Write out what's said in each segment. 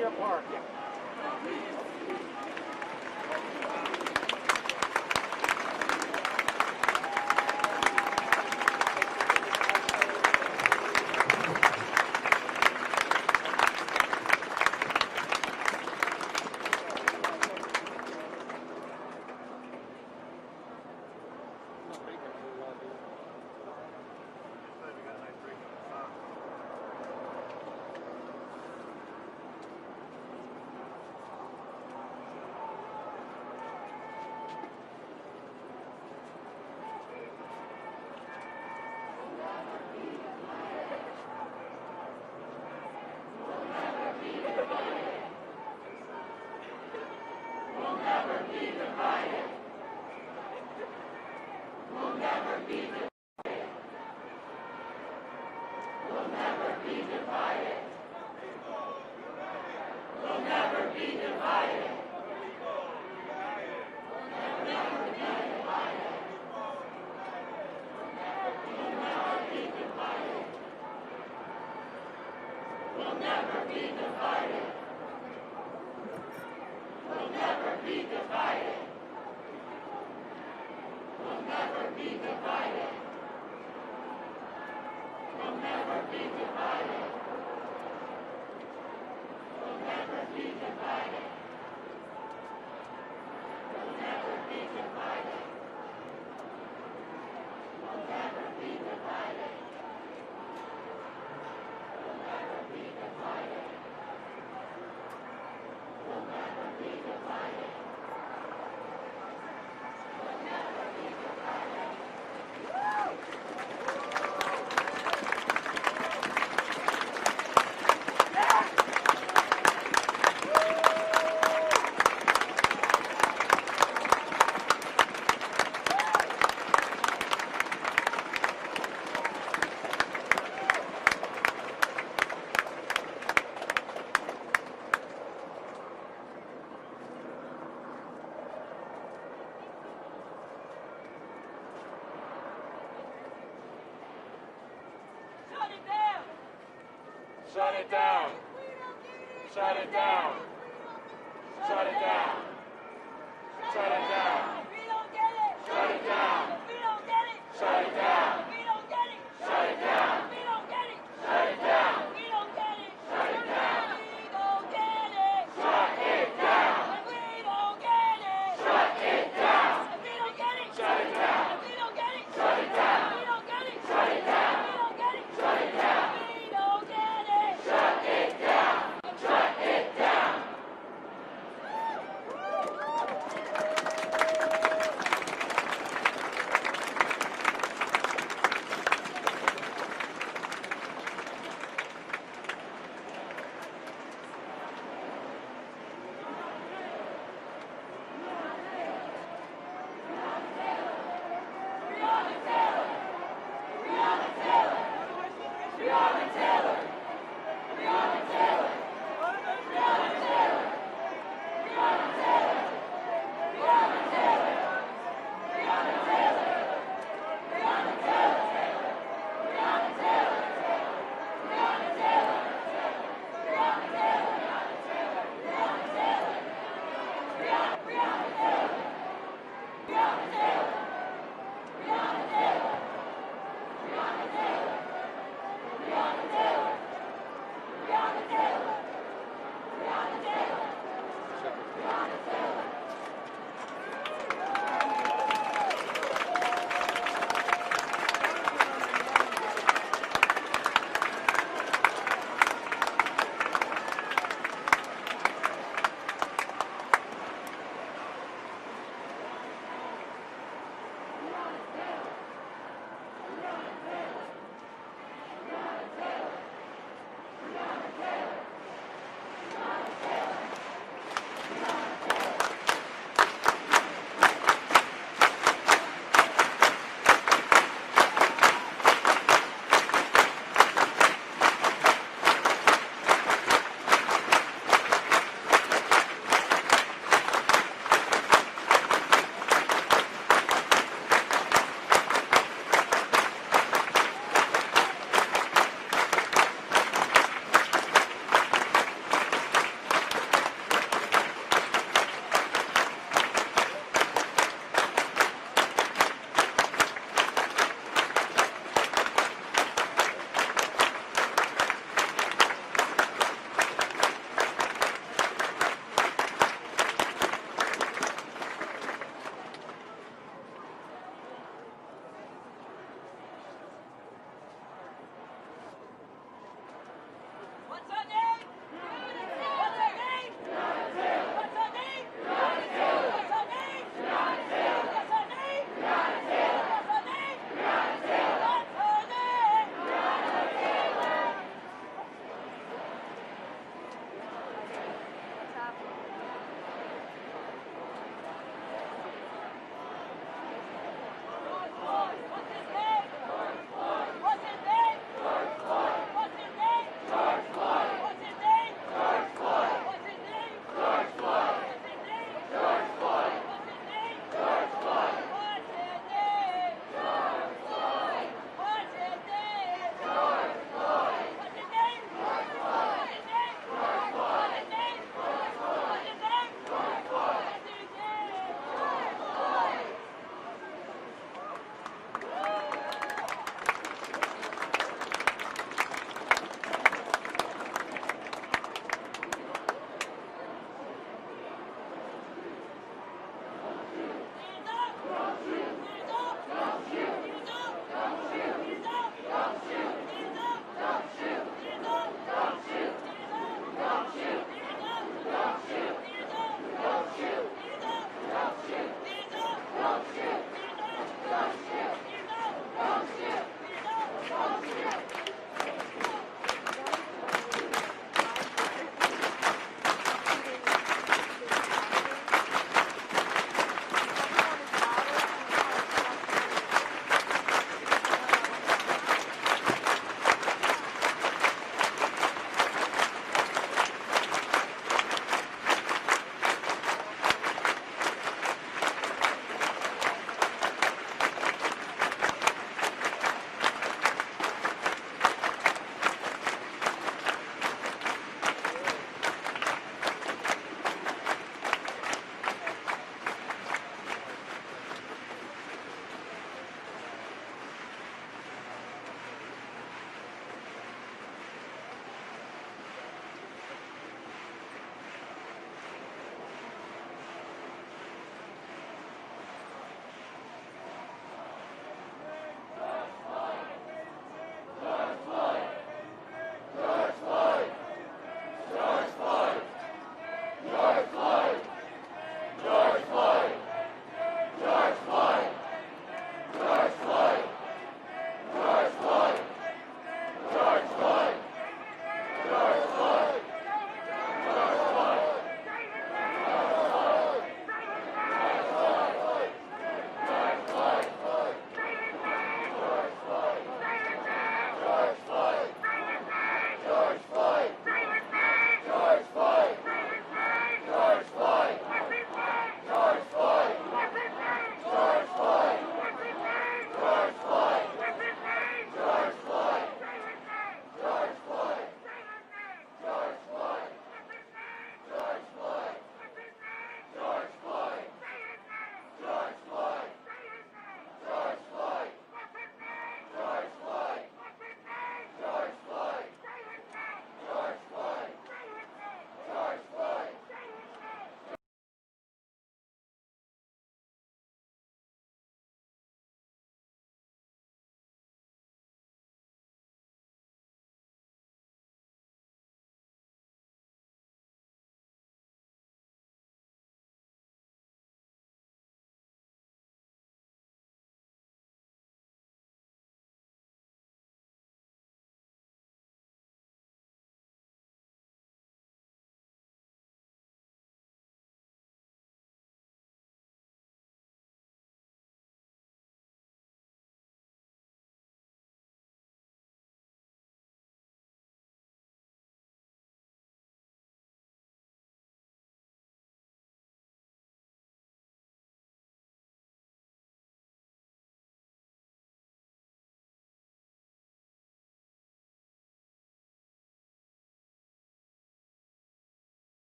here park. Shut it down. Shut it down. Shut it down. Shut it down. We don't get it. Shut it down. We don't get it. Shut it down. We don't get it. Shut it down. We don't get it. Shut it down. We don't get it. Shut it down. We don't get it. Shut it down. We don't get it. Shut it down. We don't get it. Shut it down. We don't get it. Shut it down. We don't get it. Shut it down. We don't get it. Shut it down. We don't get it. Shut it down. Shut it down.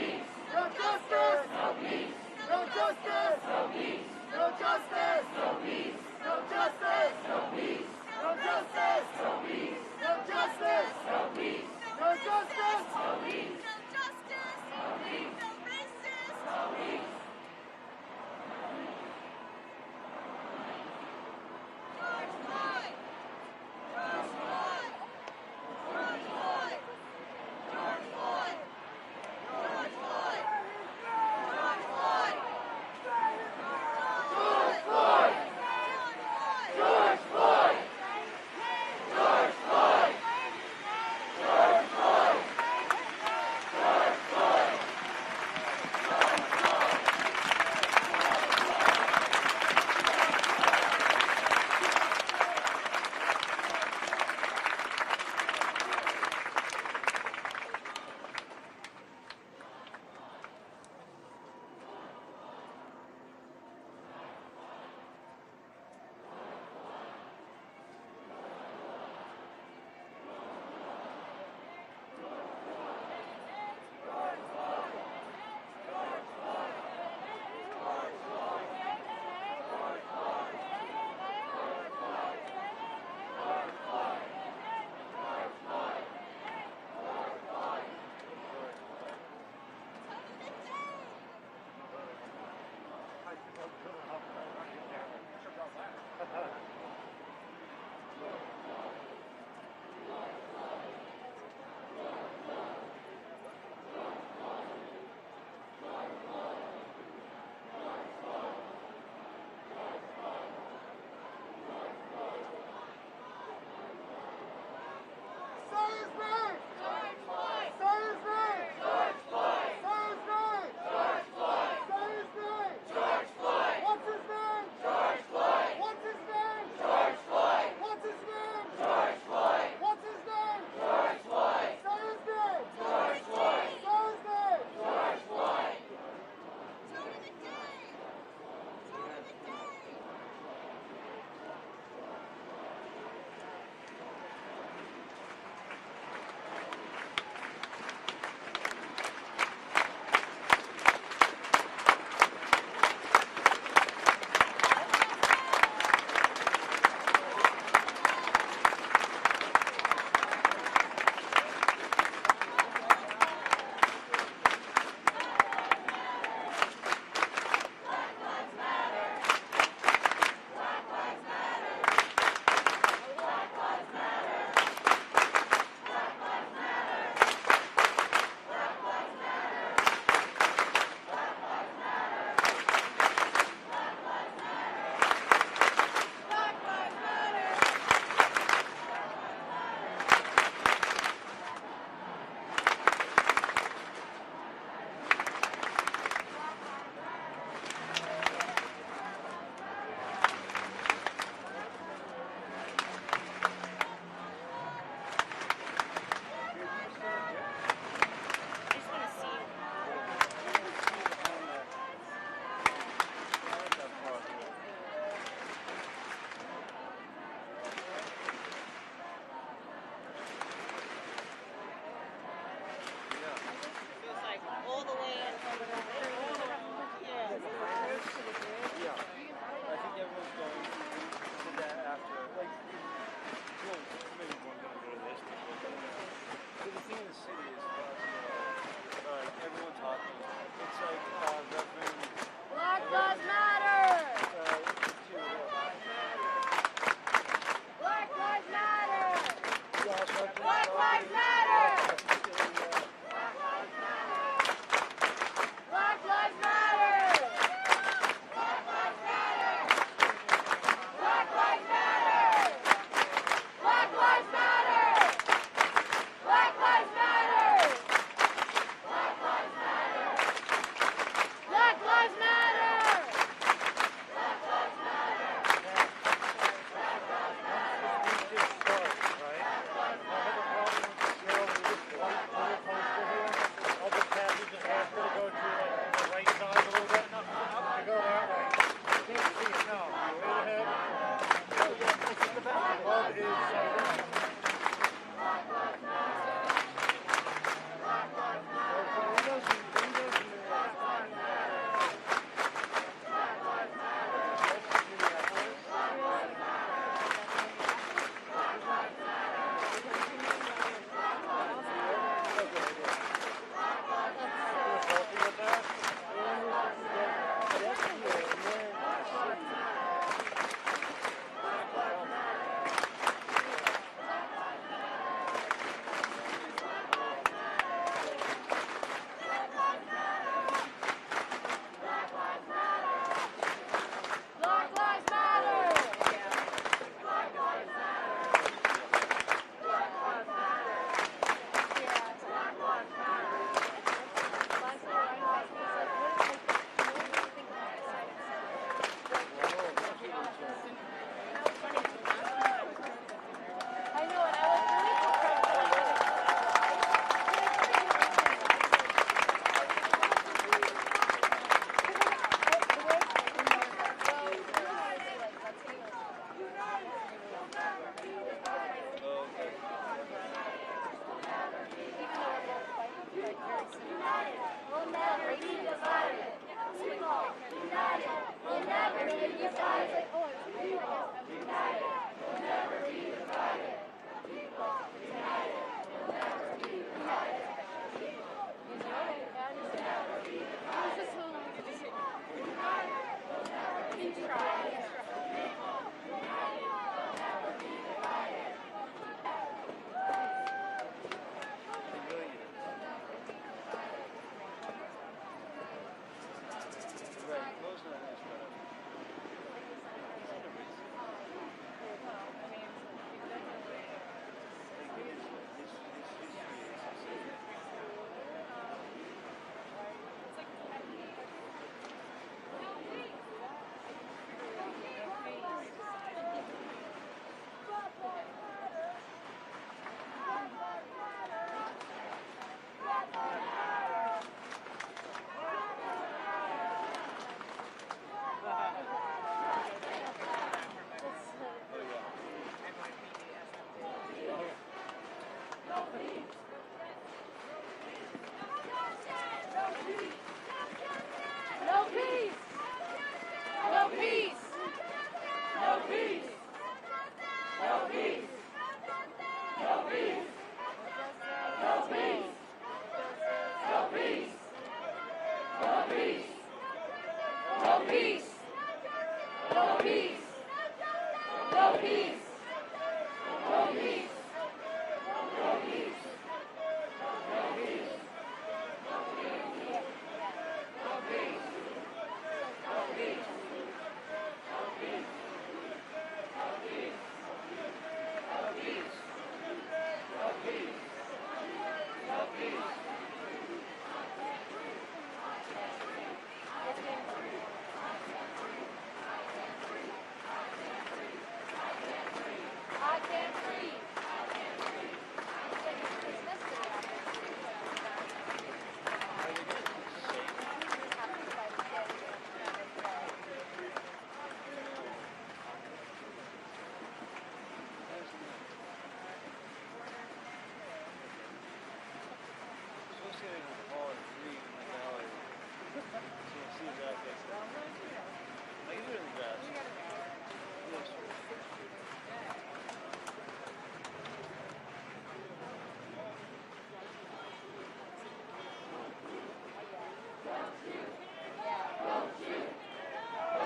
No justice! No peace! No justice! No peace! No justice! No peace! No justice! No peace! No justice! No peace! No justice! No peace! No justice! No peace! No justice! No peace! No racist! No peace! George Floyd! George Floyd! George Floyd! George Floyd! George Floyd! George Floyd! George Floyd! George Floyd! George Floyd! George Floyd! George Floyd!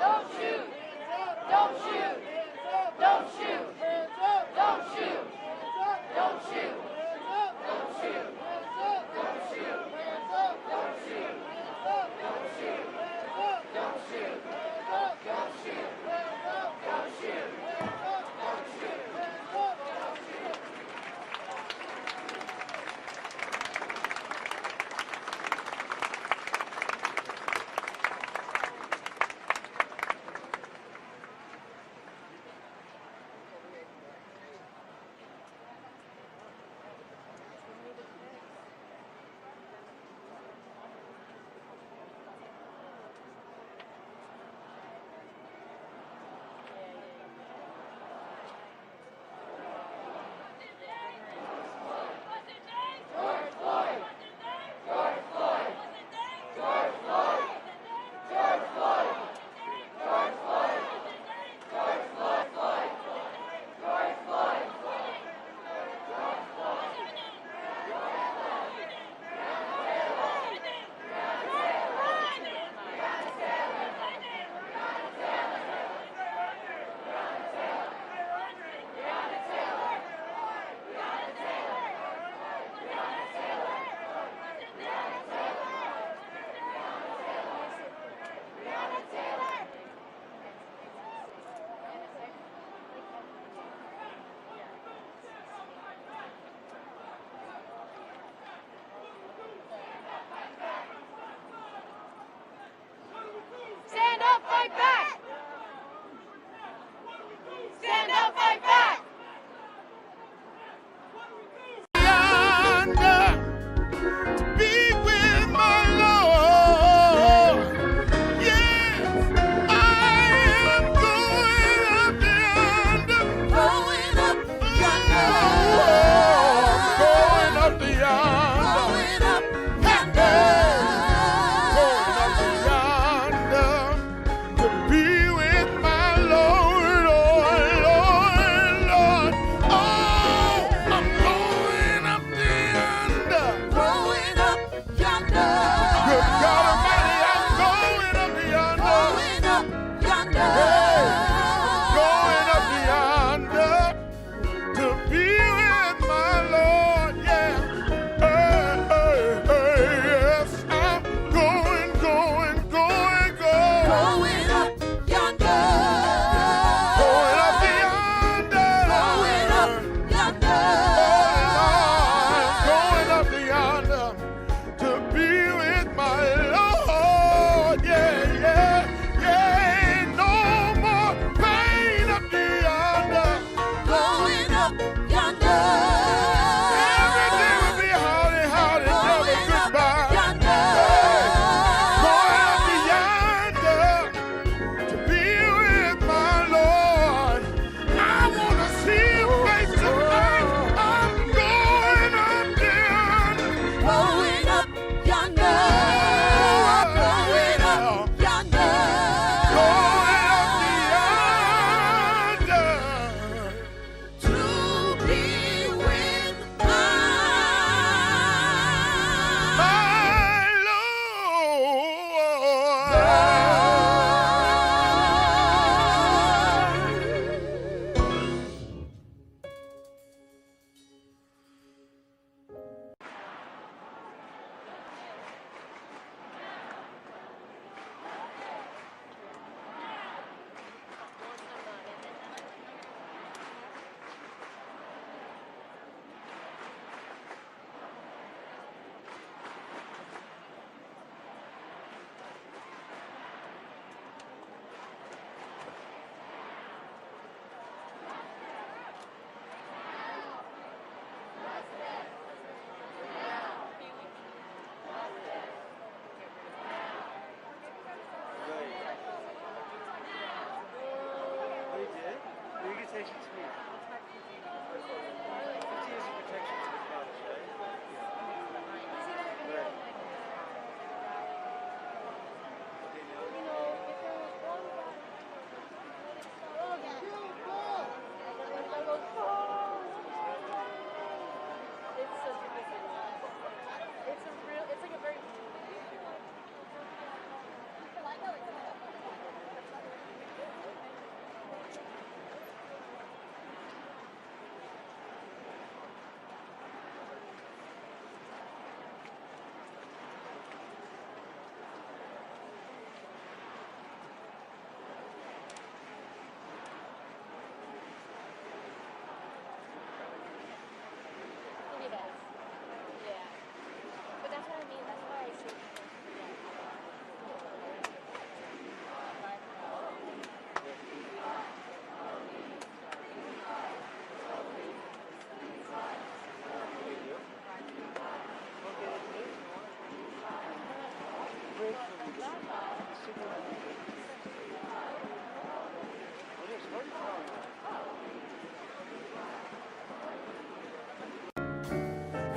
Don't shoot! Don't shoot! Don't shoot! Don't shoot! Don't shoot! Don't shoot! Don't shoot! Don't shoot! Don't shoot! Don't shoot! Don't shoot! Don't shoot! Don't shoot!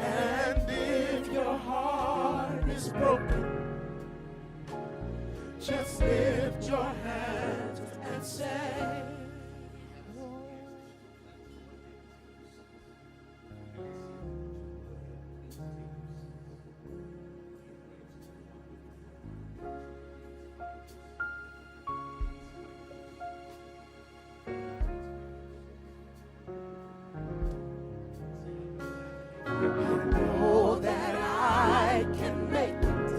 And if your heart is broken, just lift your hands and say, know that I can make it.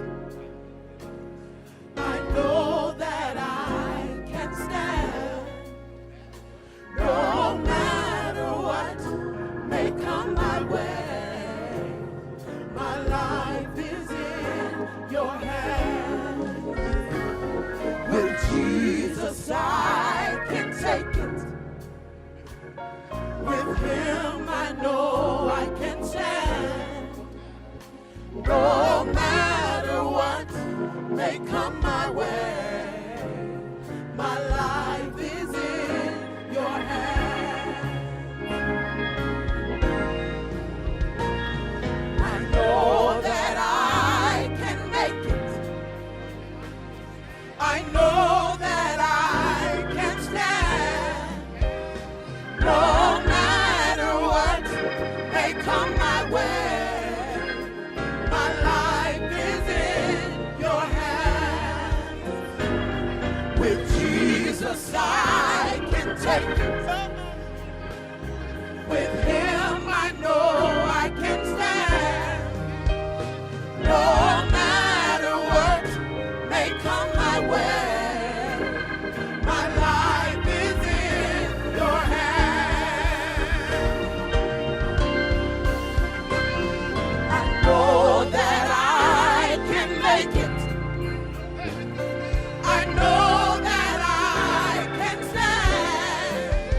I know that I can stand. No matter what may come my way, my life is in your hands. With Jesus I can take it. With him I know I can stand. No matter what may come my way, my life is in your hands. I know that I can make it. I know that I can stand. No matter what may come my way, my life is in your hands. With Jesus I can take it. With him I know I can stand. No matter what may come my way, my life is in your hands. I know that I can make it. I know that I can stand.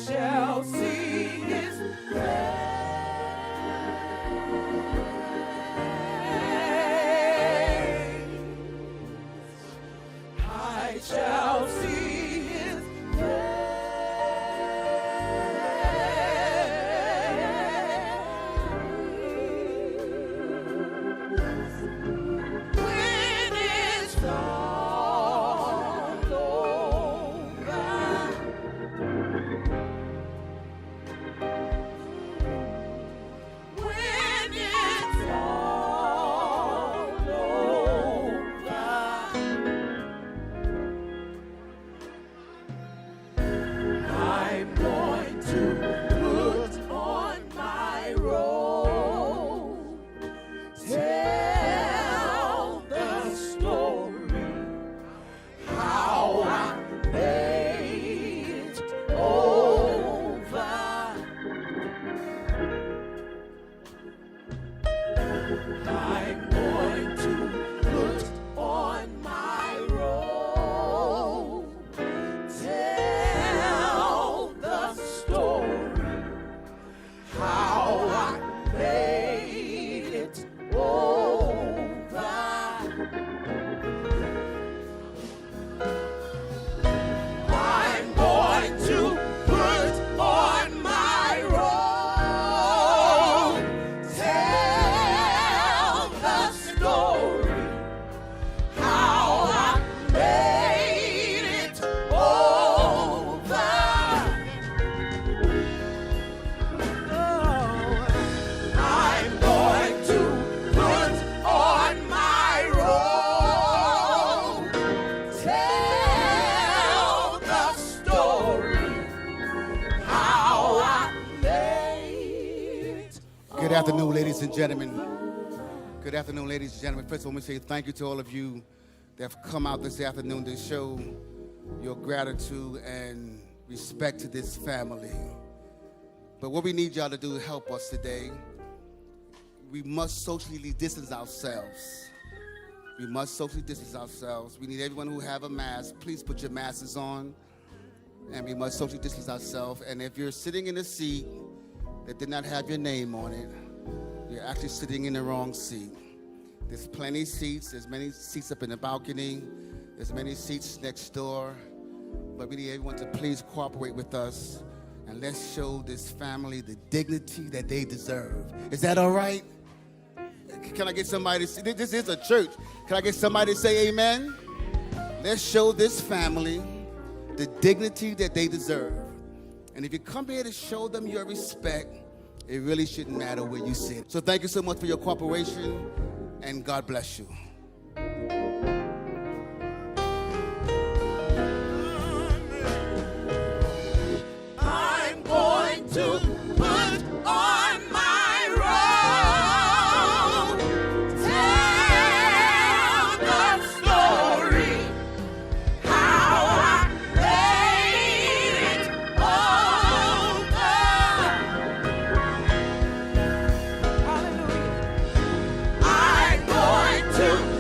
shall see his face. I shall see his when it's all over. When it's all over. I'm going to put on my robe, tell the story, how I made it over. I'm going to put on my robe, tell the story, how I made it over. I'm going to put on my robe, tell the story, how I made it over. I'm going to put on my robe, tell the story, how I made it. Good afternoon, ladies and gentlemen. Good afternoon, ladies and gentlemen. First, I want to say thank you to all of you that have come out this afternoon to show your gratitude and respect to this family. But what we need y'all to do to help us today, we must socially distance ourselves. We must socially distance ourselves. We need everyone who have a mask, please put your masks on. And we must socially distance ourselves. And if you're sitting in a seat that did not have your name on it, you're actually sitting in the wrong seat. There's plenty of seats. There's many seats up in the balcony. There's many seats next door. But we need everyone to please cooperate with us. And let's show this family the dignity that they deserve. Is that all right? Can I get somebody to say, this is a church. Can I get somebody to say amen? Let's show this family the dignity that they deserve. And if you come here to show them your respect, it really shouldn't matter where you sit. So thank you so much for your cooperation, and God bless you. I'm going to put on my robe, tell the story, how I made it over. Hallelujah. I'm going to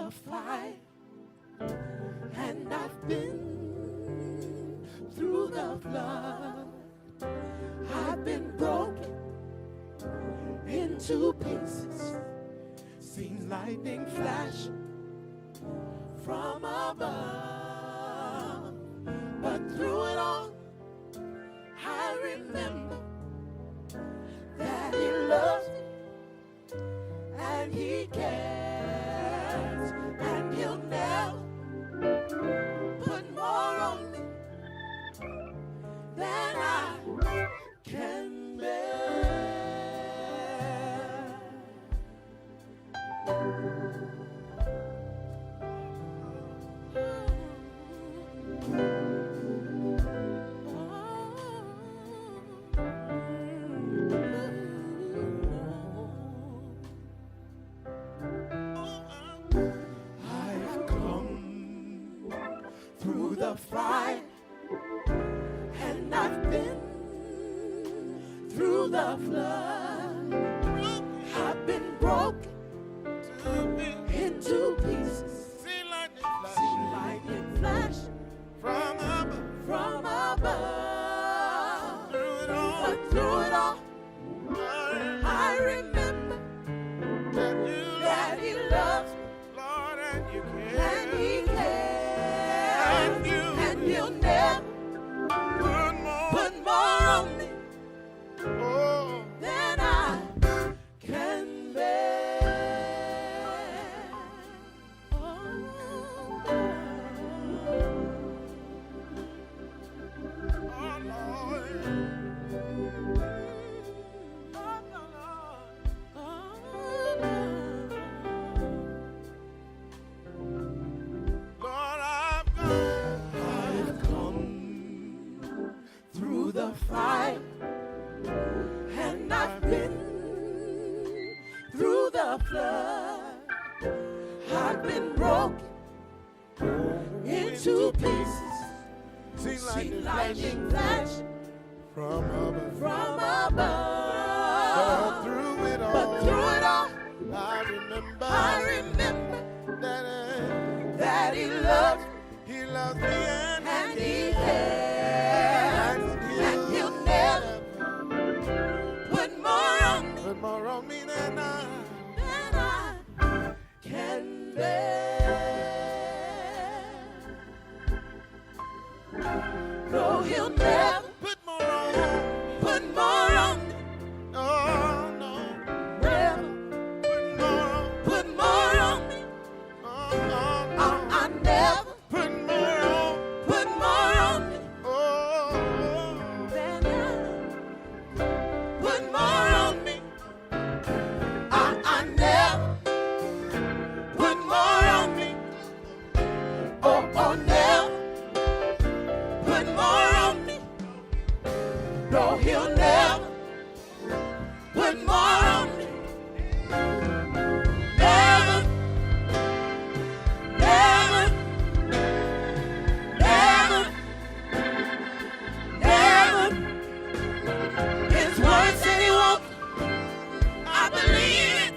the fight, and I've been through the flood. I've been broken into pieces, seen lightning flash from above, but through it all, I remember that He loves me and He cares, and He'll never put more on me than I can bear. I've come through the fire, and I've been through the flood. I've been broken into pieces, seen lightning flash from above. But through it all, I remember that He loves me, and He cares, and He'll never put more on me than I can bear. Oh, I've come through the fire, and I've been through the flood. I've been broken into pieces, seen lightning flash from above. But through it all, I remember that He loves me, and He cares, and He'll never put more on me than I can bear. No, He'll never put more on me. Oh, no. Never put more on me. I never put more on me. Than I put more on me. I never put more on me. Oh, never put more on me. No, He'll never put more on me. Never, never, never, never. His word said He won't. I believe it.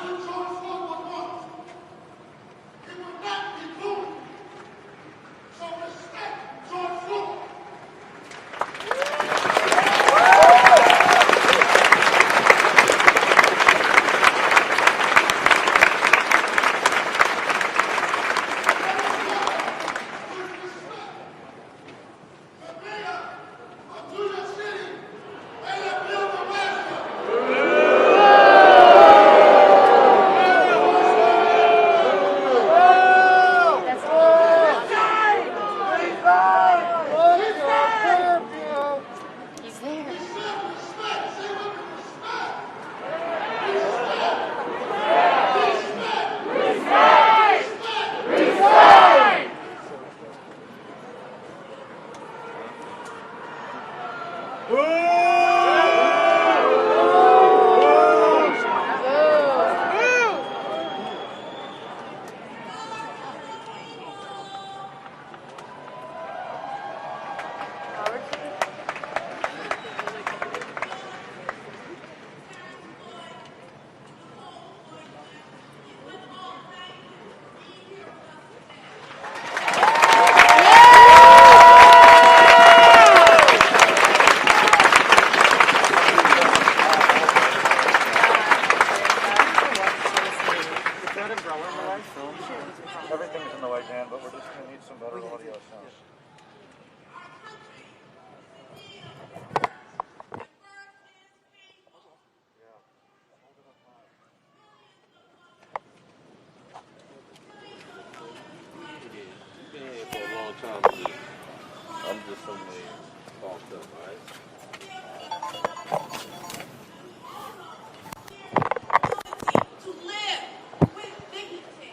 what George Floyd would want. It would not be cool. So respect George Floyd. He's there. Everything's in the right hand, but we're just going to need some better audio sound. For a long time, I'm just some talked up, right? To live with dignity.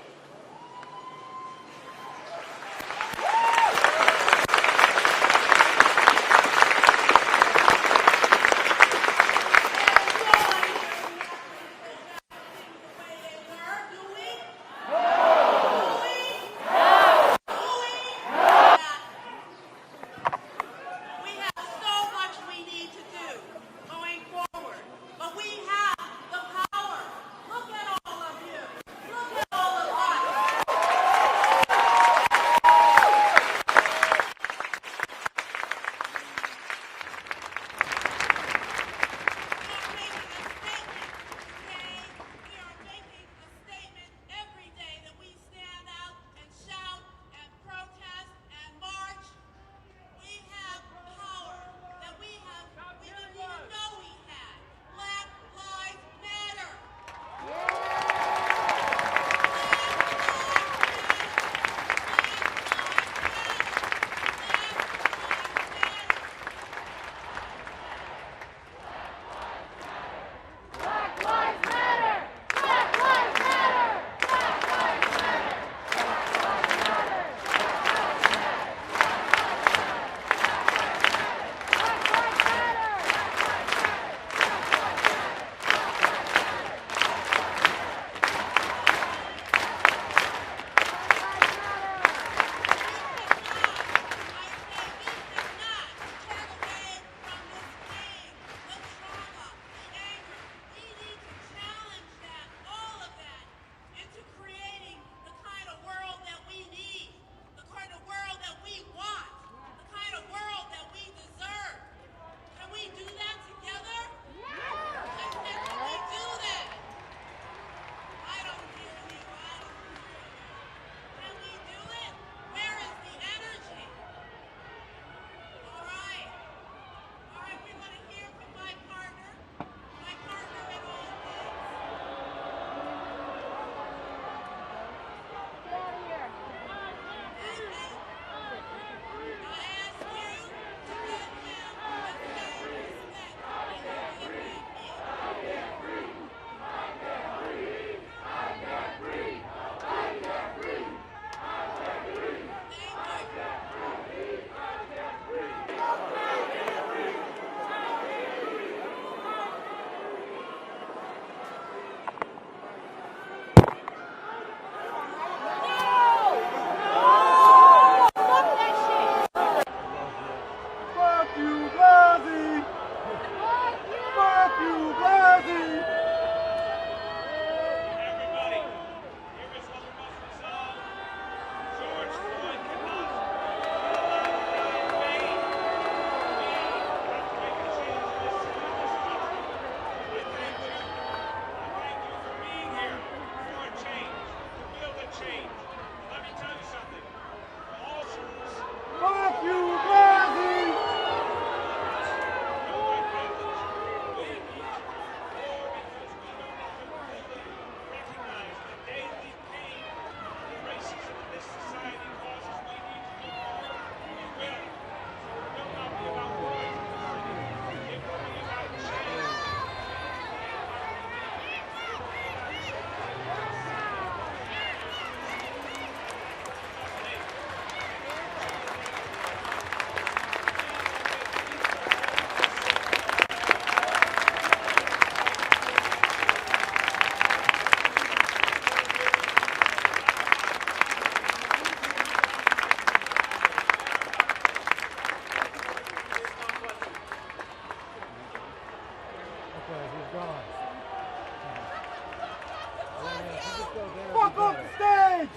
Fuck off the stage!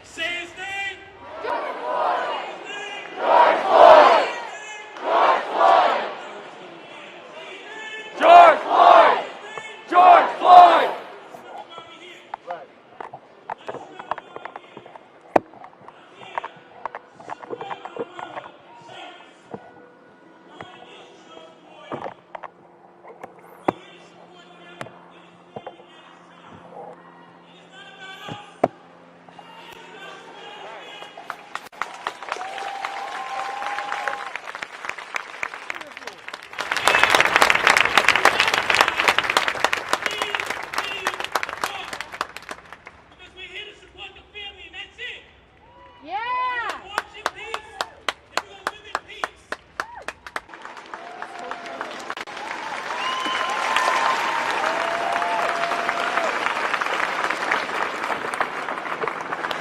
Say his name. George Floyd! George Floyd! George Floyd! George Floyd! Right. Because we're here to support the family, and that's it. Yeah! We're gonna march in peace, and we're gonna live in peace.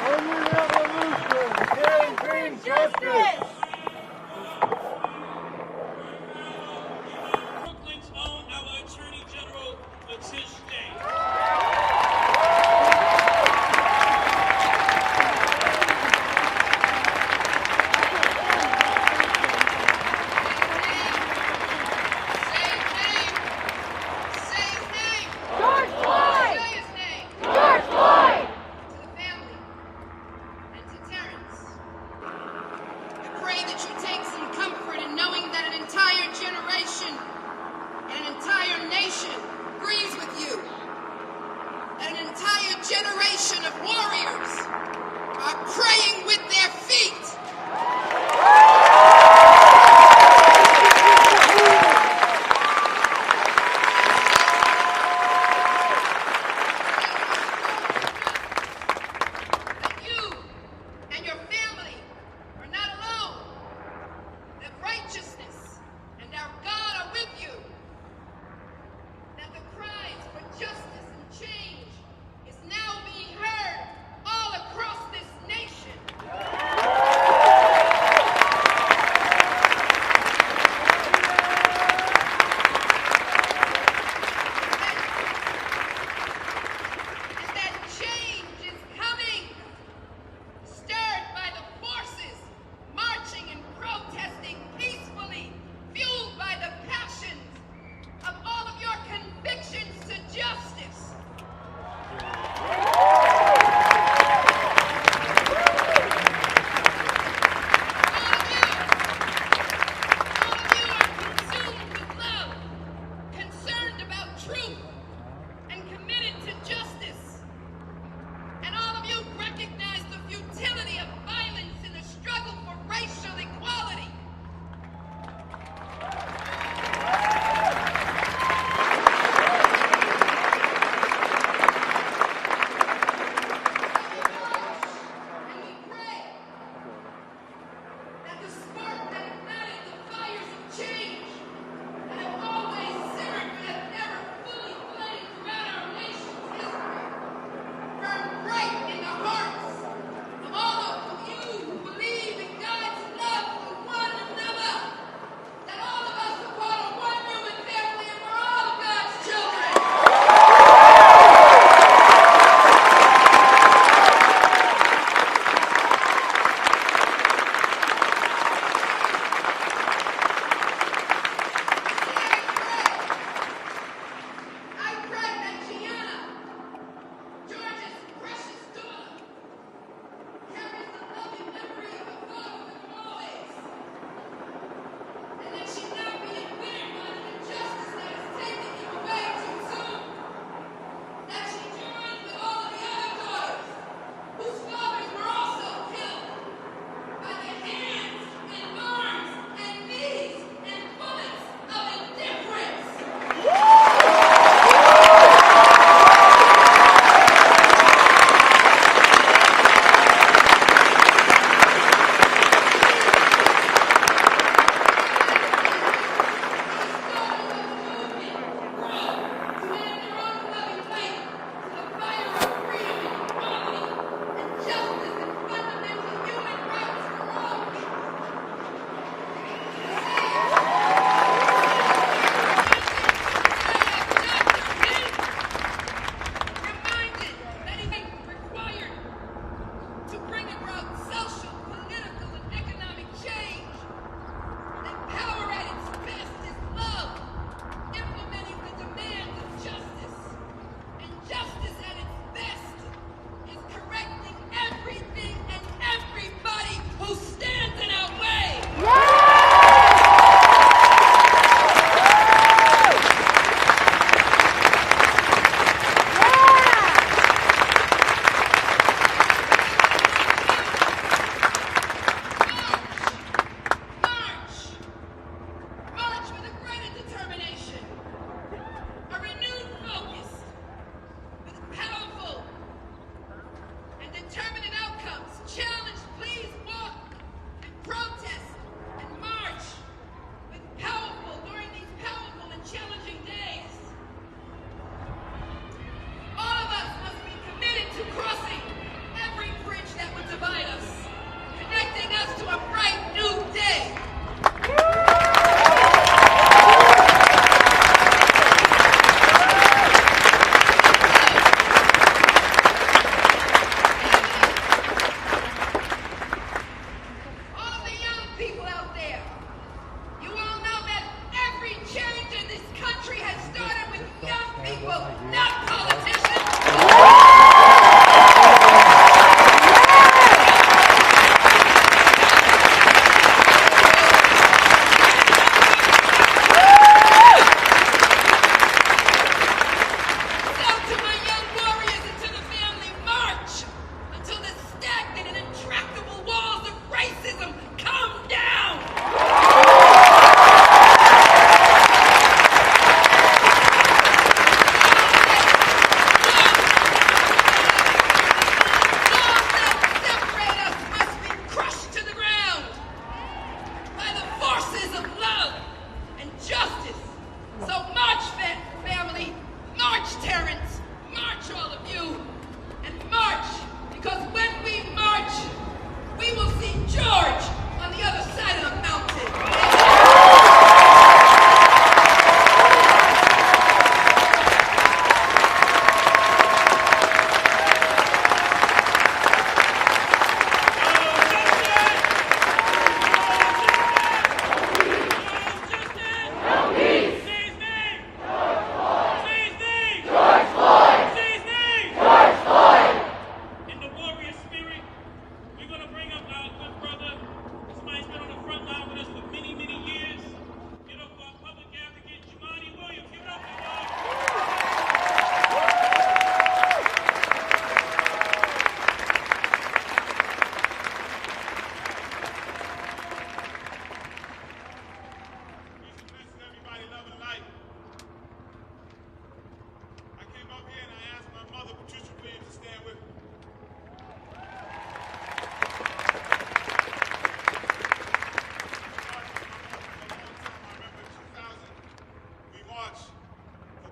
Only revolution can bring justice! Brooklyn's own, our Attorney General, Letitia James. George Floyd! George Floyd! To the family and to Terrence, I pray that you take some comfort in knowing that an entire generation and an entire nation grieves with you. That an entire generation of warriors are praying with their feet. That you and your family are not alone. That righteousness and our God are with you. That the cries for justice and change is now being heard all across this nation. And that change is coming, stirred by the forces marching and protesting peacefully, fueled by the passions of all of your convictions to justice. All of you are consumed with love, concerned about truth, and committed to justice. And all of you recognize the futility of violence in the struggle for racial equality. And we pray that the spark that ignited the fires of change that have always simmered but have never fully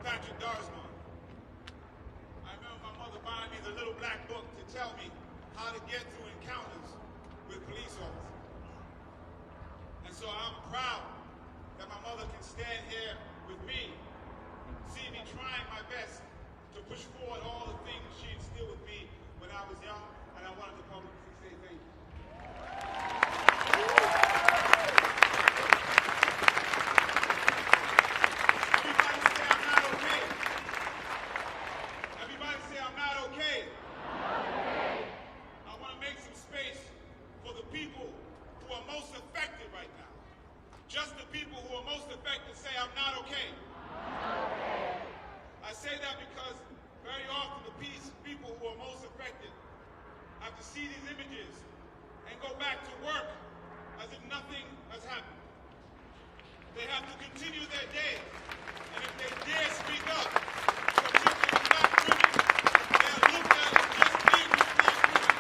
I remember my mother buying me the little black book to tell me how to get through encounters with police officers. And so I'm proud that my mother can stand here with me, see me trying my best to push forward all the things she instilled with me when I was young, and I wanted to publicly say thank you. Just the people who are most affected say, I'm not okay. I say that because very often the people who are most affected have to see these images and go back to work as if nothing has happened. They have to continue their day, and if they dare speak up, particularly black women, they are looked at as just being with black women.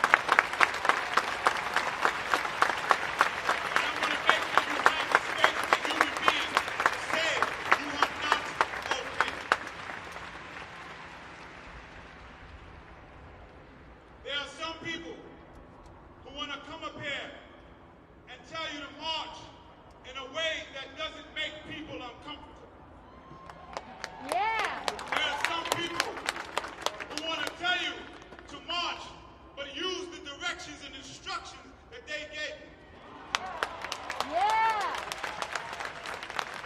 People who want to come up here and tell you to march in a way that doesn't make people uncomfortable. Yeah. There are some people who want to tell you to march, but use the directions and instructions that they gave you. Yeah.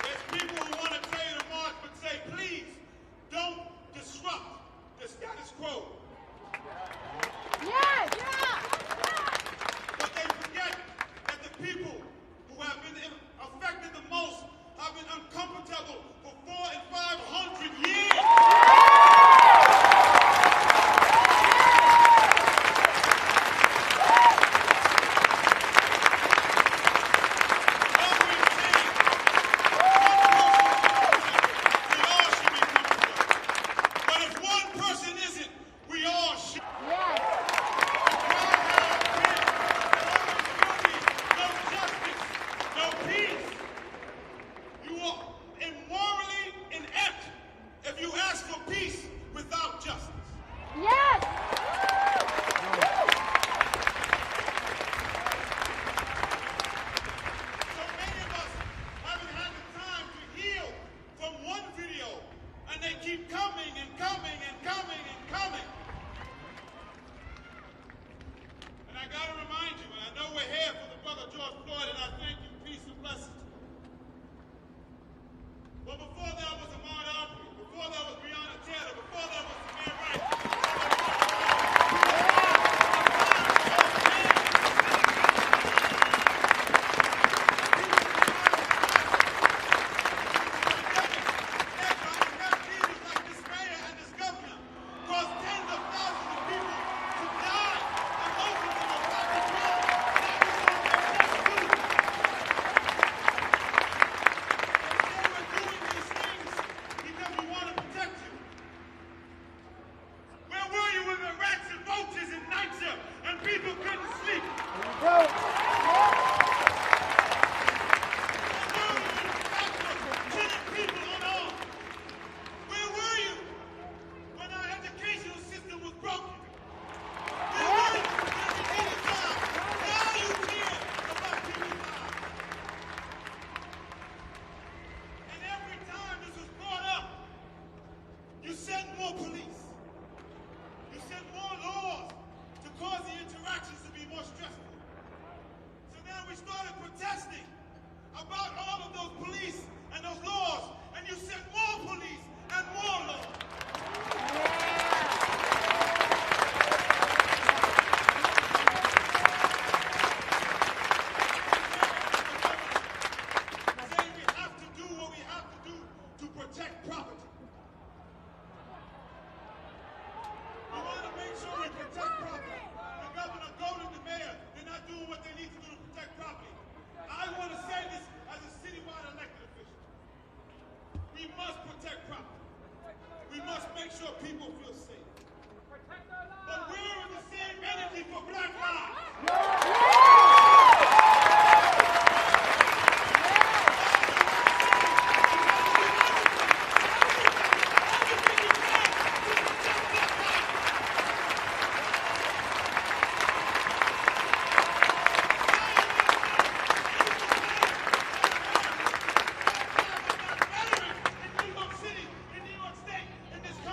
There's people who want to tell you to march, but say, please, don't disrupt the status quo. Yes. But they forget that the people who have been affected the most have been uncomfortable for 400 and 500 years. We all should be comfortable. But if one person isn't, we all should. Yes. No peace. You are immorally inept if you ask for peace without justice. Yes. So many of us haven't had the time to heal from one video, and they keep coming and coming and coming and coming. And I gotta remind you, and I know we're here for the brother George Floyd, and I thank you, peace and blessings. But before that was Ahmaud Arbery, before that was Breonna Taylor, before that was Samir Rice.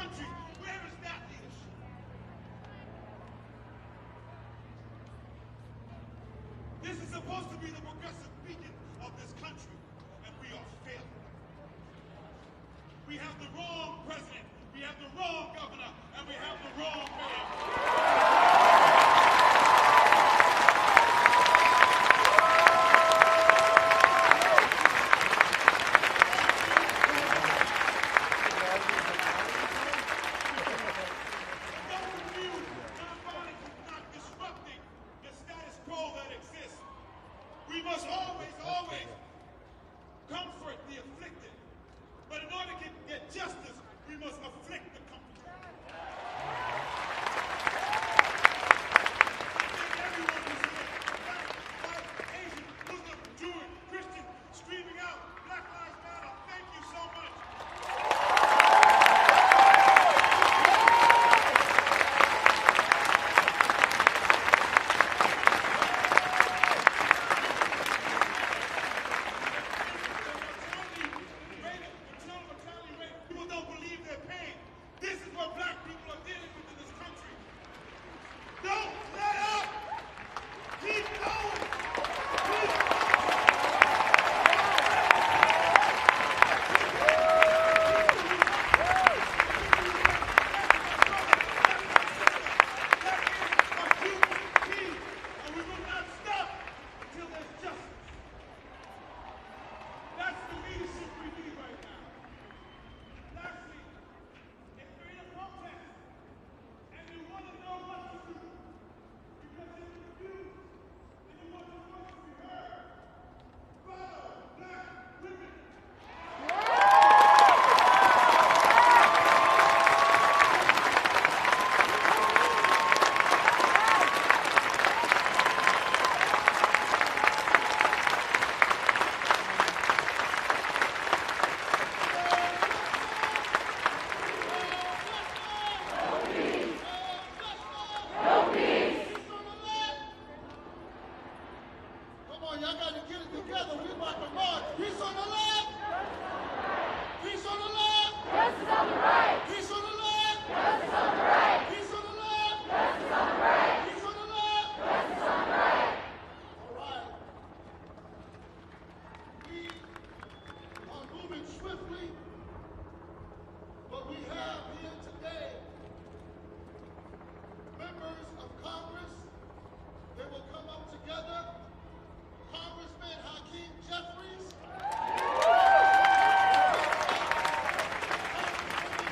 country. Where is that leadership? This is supposed to be the progressive beacon of this country, and we are failing. We have the wrong president, we have the wrong governor, and we have the wrong mayor. We must always, always comfort the afflicted. But in order to get justice, we must afflict the comforted. I think everyone who's here, black, white, Asian, Muslim, Jewish, Christian, screaming out, Black Lives Matter, thank you so much. People don't believe their pain. This is what black people are dealing with in this country. Don't let up. Keep going. Keep and we will not stop until there's justice. That's the leadership we need right now. Lastly, if you're in a protest and you want to know what to do because you're confused and you want your voice to be heard, follow black women. Come on, y'all got to get it together. We about to march. Peace on the left. Peace on the left. Justice on the right. Peace on the left. Justice on the right. Peace on the left. Justice on the right. Peace on the left. Justice on the right. All right. We are moving swiftly, but we have here today members of Congress. They will come up together. Congressman Hakeem Jeffries. Congresswoman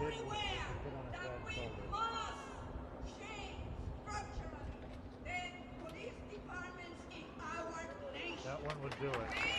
everywhere that we must change structurally the police departments in our nation. That one would do it.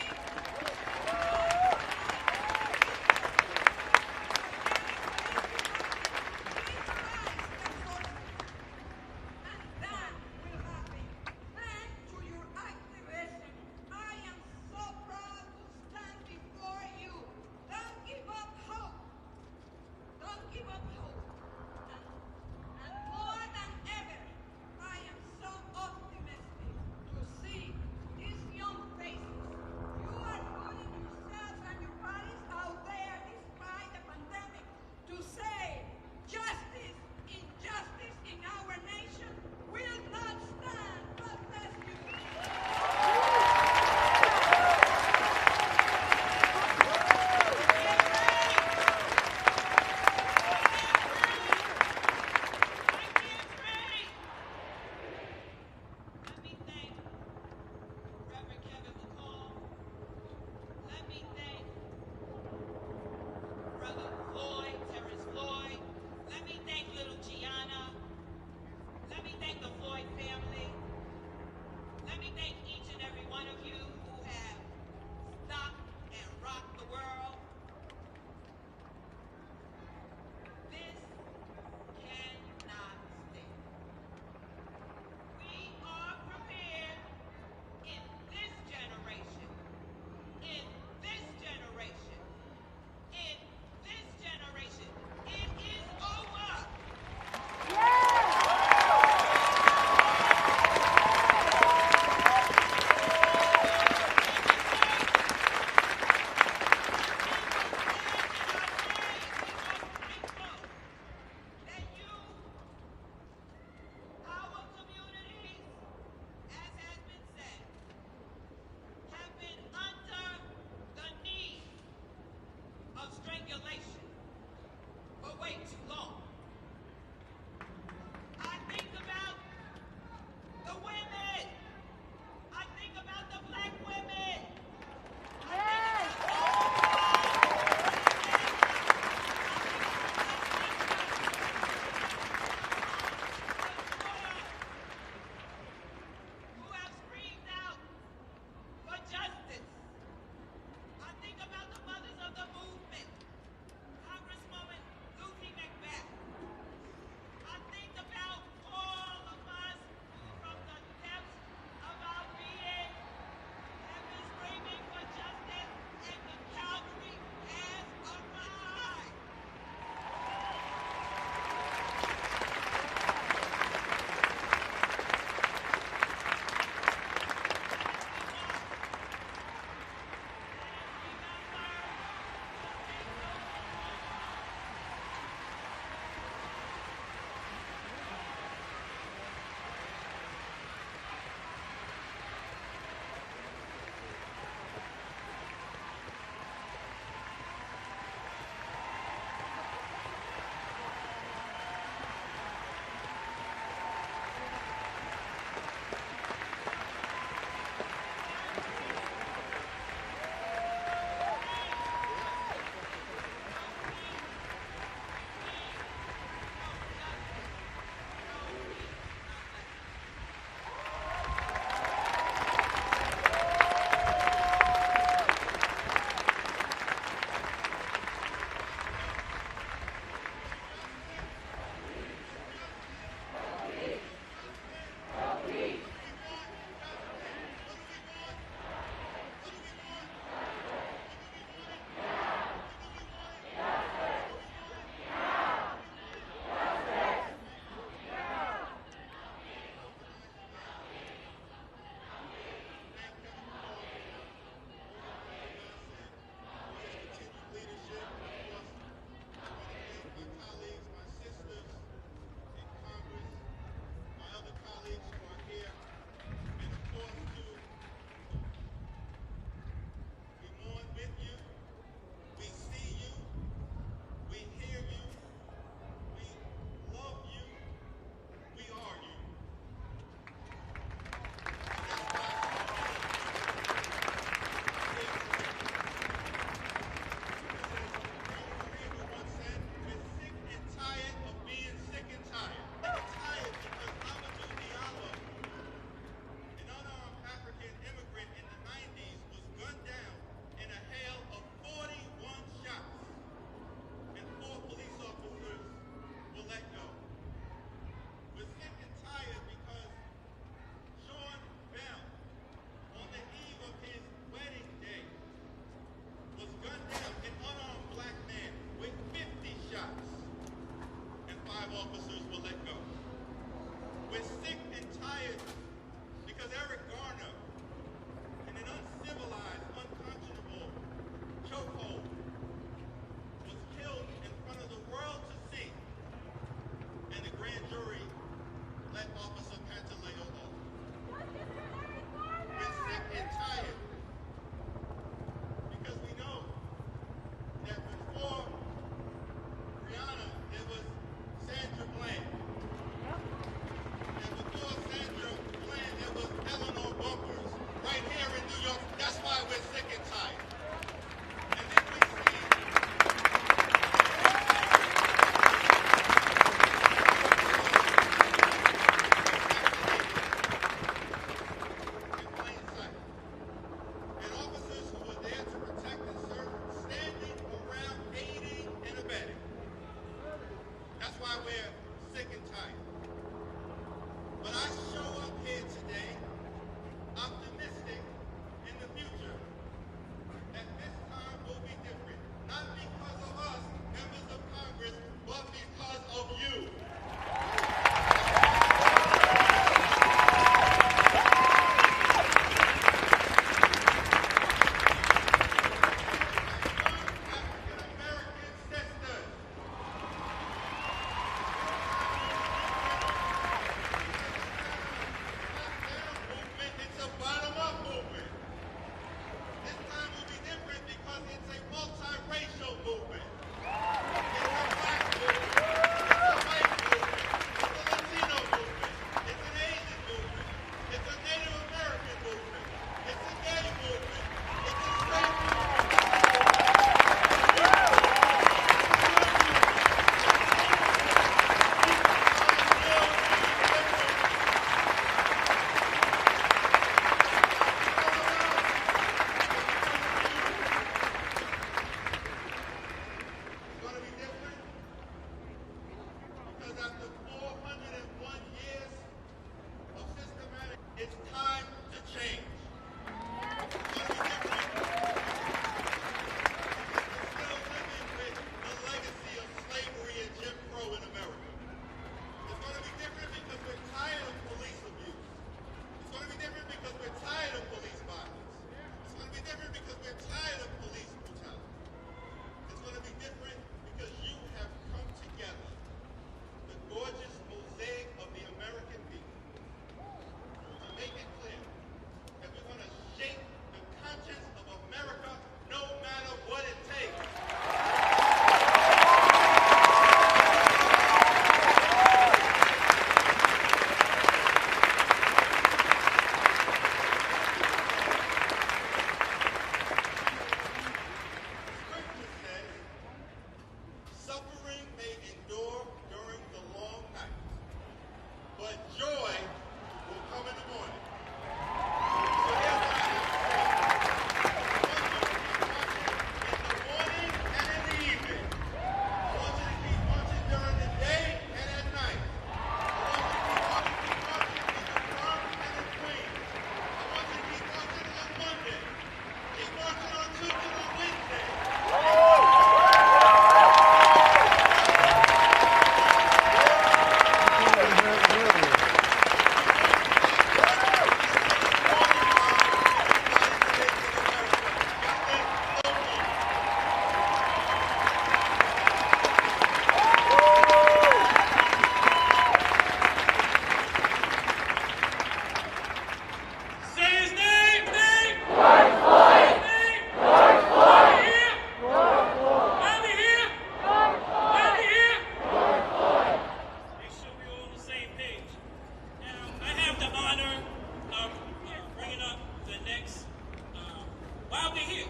to hear,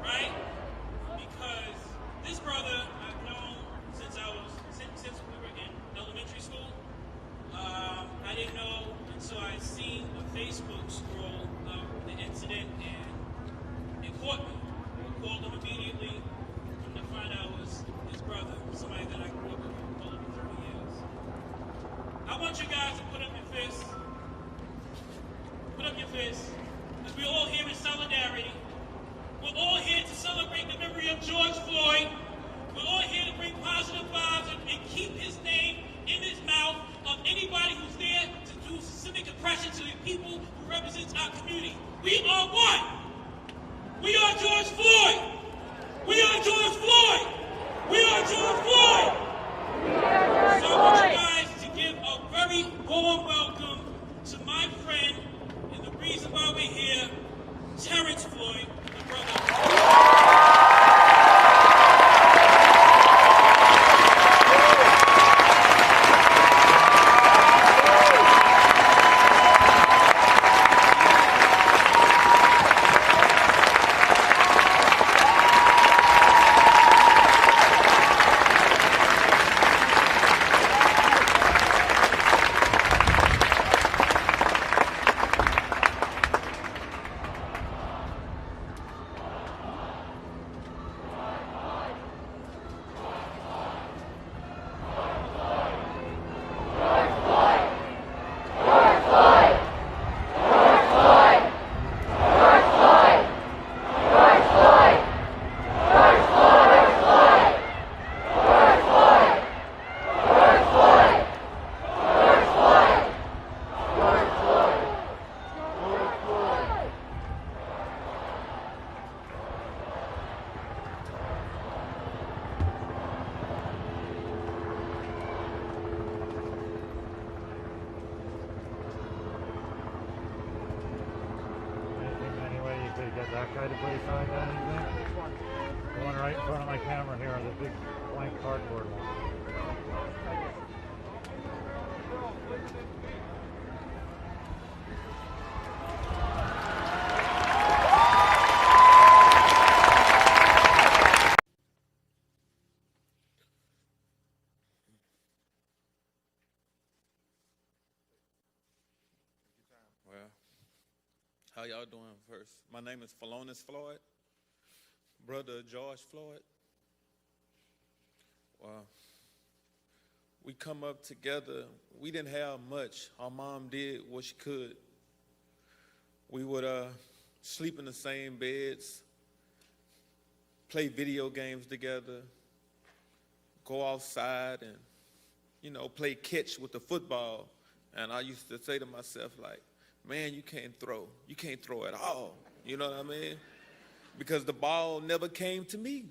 right? Because this brother I've known since we were in elementary school. I didn't know until I seen a Facebook scroll of the incident, and it caught me. I called him immediately, and to find out it was his brother, somebody that I grew up with for over 30 years. I want you guys to put up your fists. Put up your fists, because we're all here in solidarity. We're all here to celebrate the memory of George Floyd. We're all here to bring positive vibes and keep his name in his mouth of anybody who's there to do systemic oppression to the people who represents our community. We are one. We are George Floyd. We are George Floyd. We are George Floyd. So I want you guys to give a very warm welcome to my friend and the reason why we're here, Terrence Floyd, the brother. Get that guy to put a sign down, anything? The one right in front of my camera here, the big blank cardboard one. Well, how y'all doing first? My name is Phalonis Floyd, brother of George Floyd. Well, we come up together. We didn't have much. Our mom did what she could. We would sleep in the same beds, play video games together, go outside and, you know, play catch with the football. And I used to say to myself, like, man, you can't throw. You can't throw at all. You know what I mean? Because the ball never came to me.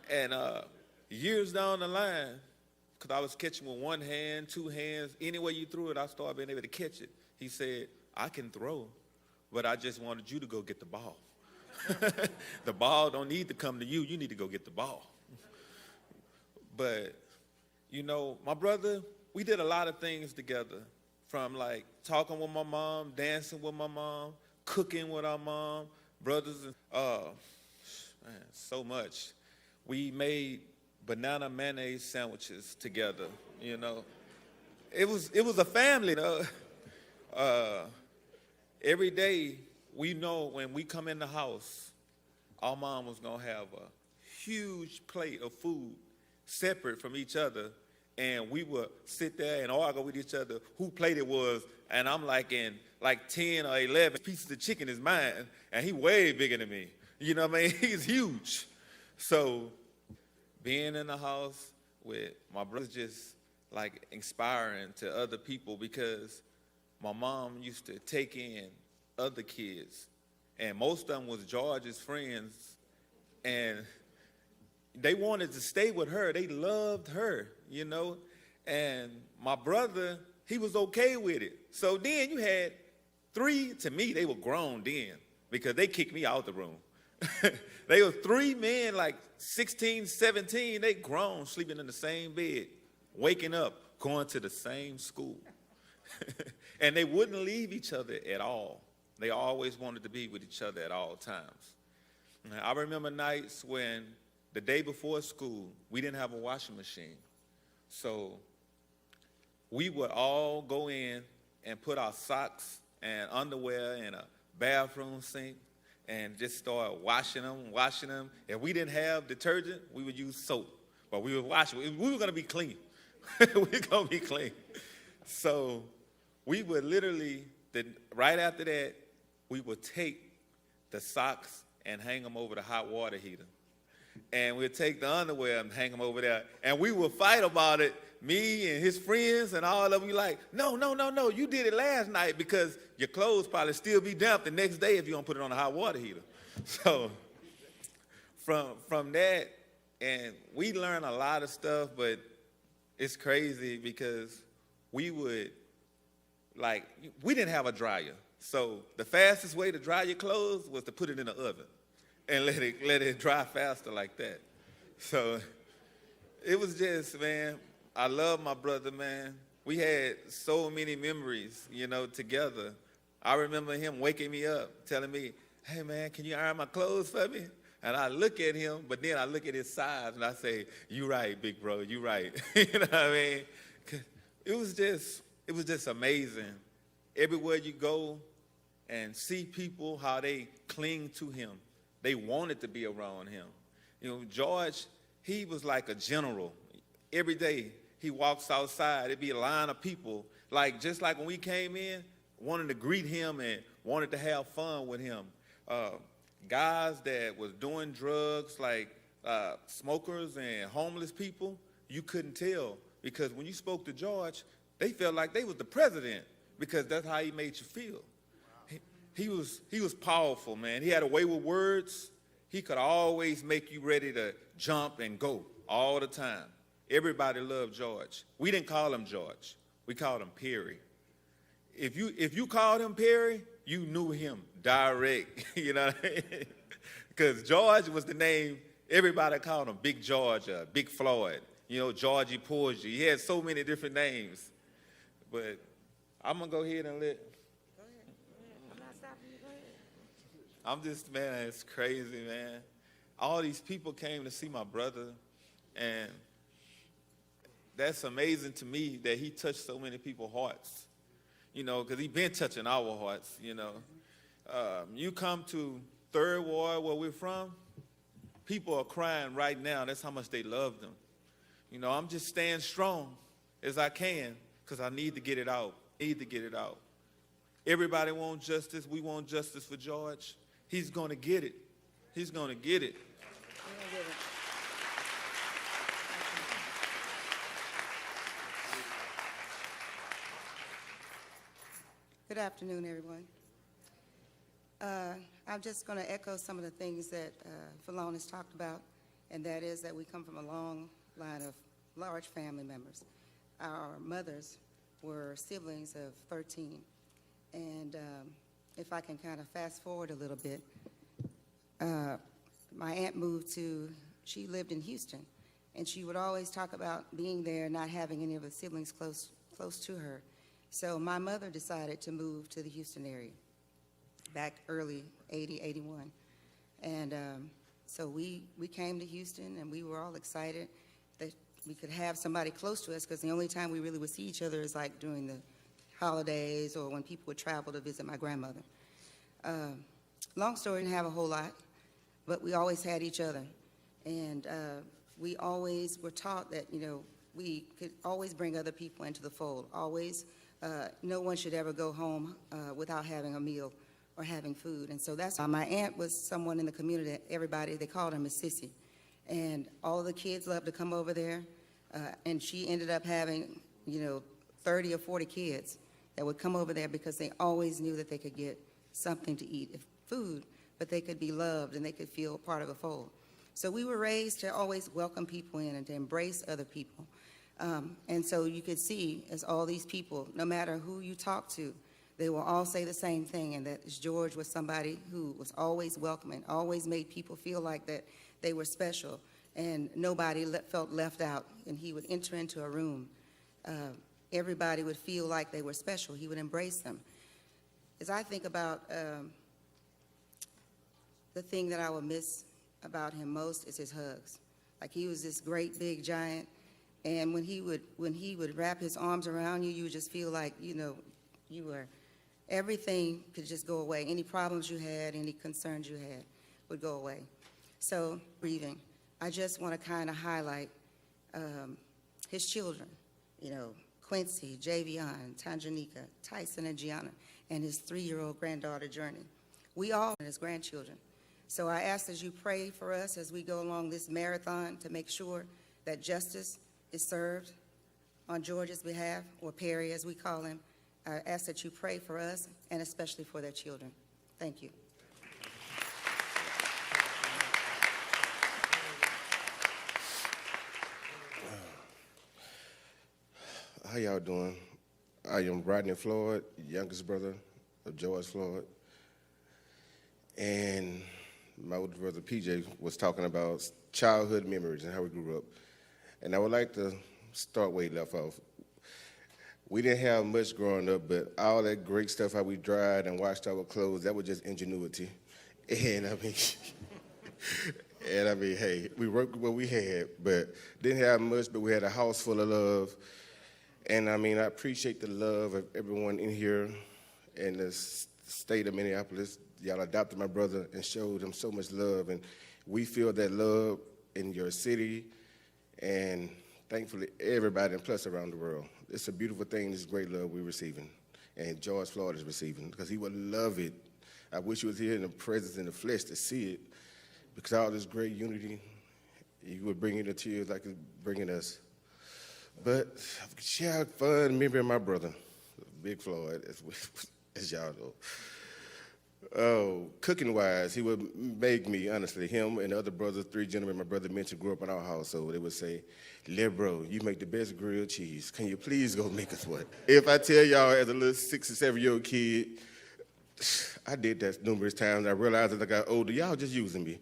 And years down the line, because I was catching with one hand, two hands, any way you threw it, I started being able to catch it. He said, I can throw, but I just wanted you to go get the ball. The ball don't need to come to you. You need to go get the ball. But, you know, my brother, we did a lot of things together. From like talking with my mom, dancing with my mom, cooking with our mom, brothers, and man, so much. We made banana mayonnaise sandwiches together, you know. It was a family, though. Every day, we know when we come in the house, our mom was gonna have a huge plate of food separate from each other. And we would sit there and argue with each other who plate it was, and I'm like in like 10 or 11 pieces of chicken is mine, and he way bigger than me. You know what I mean? He's huge. So being in the house with my brother just like inspiring to other people, because my mom used to take in other kids, and most of them was George's friends, and they wanted to stay with her. They loved her, you know. And my brother, he was okay with it. So then you had three, to me, they were grown then, because they kicked me out the room. They were three men, like 16, 17, they grown, sleeping in the same bed, waking up, going to the same school. And they wouldn't leave each other at all. They always wanted to be with each other at all times. And I remember nights when the day before school, we didn't have a washing machine. So we would all go in and put our socks and underwear in a bathroom sink and just start washing them. If we didn't have detergent, we would use soap. But we would wash it. We were going to be clean. We were going to be clean. So we would literally, right after that, we would take the socks and hang them over the hot water heater. And we'd take the underwear and hang them over there. And we would fight about it, me and his friends and all of them. We like, no, you did it last night because your clothes probably still be damp the next day if you don't put it on a hot water heater. So from that, and we learned a lot of stuff, but it's crazy because we didn't have a dryer. So the fastest way to dry your clothes was to put it in the oven and let it dry faster like that. So it was just, man, I love my brother, man. We had so many memories, together. I remember him waking me up, telling me, hey, man, can you iron my clothes for me? And I look at him, but then I look at his size and I say, you right, big bro, you right. You know what I mean? It was just amazing. Everywhere you go and see people, how they cling to him. They wanted to be around him. George, he was like a general. Every day he walks outside, it'd be a line of people, just like when we came in, wanted to greet him and wanted to have fun with him. Guys that was doing drugs, like smokers and homeless people, you couldn't tell because when you spoke to George, they felt like they was the president because that's how he made you feel. He was powerful, man. He had a way with words. He could always make you ready to jump and go all the time. Everybody loved George. We didn't call him George. We called him Perry. If you called him Perry, you knew him direct, you know what I mean? Because George was the name, everybody called him Big George, Big Floyd, Georgie Porgy. He had so many different names. But I'm going to go ahead and let... Go ahead. I'm not stopping you. Go ahead. I'm just, man, it's crazy, man. All these people came to see my brother, and that's amazing to me that he touched so many people's hearts. Because he's been touching our hearts, You come to Third Ward, where we're from, people are crying right now. That's how much they love them. I'm just staying strong as I can because I need to get it out. Everybody wants justice. We want justice for George. He's going to get it. He's going to get it. Good afternoon, everyone. I'm just going to echo some of the things that Falon has talked about, and that is that we come from a long line of large family members. Our mothers were siblings of 13, and if I can kind of fast forward a little bit, my aunt she lived in Houston, and she would always talk about being there, not having any of the siblings close to her. So my mother decided to move to the Houston area back early 80, 81. And so we came to Houston, and we were all excited that we could have somebody close to us because the only time we really would see each other is like during the holidays or when people would travel to visit my grandmother. Long story, didn't have a whole lot, but we always had each other. And we always were taught that, we could always bring other people into the fold, always. No one should ever go home without having a meal or having food. And so that's why my aunt was someone in the community that they called her Miss Sissy. And all of the kids loved to come over there. And she ended up having, 30 or 40 kids that would come over there because they always knew that they could get something to eat, food, but they could be loved and they could feel part of a fold. So we were raised to always welcome people in and to embrace other people. And so you could see as all these people, no matter who you talk to, they will all say the same thing, and that George was somebody who was always welcoming, always made people feel like that they were special, and nobody felt left out. And he would enter into a room. Everybody would feel like they were special. He would embrace them. as I think about the thing that I would miss about him most is his hugs. Like, he was this great big giant, and when he would wrap his arms around you, you would just feel like, you know, everything could just go away. Any problems you had, any concerns you had would go away. So, breathing. I just want to kind of highlight his children, you know, Quincy, Javion, Tanjanika, Tyson, and Gianna, and his 3-year-old granddaughter, Journey. We all are his grandchildren. So I ask that you pray for us as we go along this marathon to make sure that justice is served on George's behalf, or Perry as we call him. I ask that you pray for us and especially for their children. Thank you. How y'all doing? I am Rodney Floyd, youngest brother of George Floyd. And my older brother PJ was talking about childhood memories and how we grew up. And I would like to start where he left off. We didn't have much growing up, but all that great stuff, how we dried and washed our clothes, that was just ingenuity. And I mean, hey, we worked with what we had, but didn't have much, but we had a house full of love. And I mean, I appreciate the love of everyone in here in the state of Minneapolis. Y'all adopted my brother and showed him so much love, and we feel that love in your city, and thankfully everybody and plus around the world. It's a beautiful thing, this great love we're receiving, and George Floyd is receiving, because he would love it. I wish he was here in the presence, in the flesh, to see it, because all this great unity, he would bring in the tears like it's bringing us. But share fun remembering my brother, Big Floyd, as y'all know. Oh, cooking-wise, he would make me, honestly, him and the other brothers, 3 gentlemen my brother mentioned grew up in our house, so they would say, "Little bro, you make the best grilled cheese. Can you please go make us one?" If I tell y'all as a little 6 or 7-year-old kid, I did that numerous times. I realized as I got older, y'all just using me.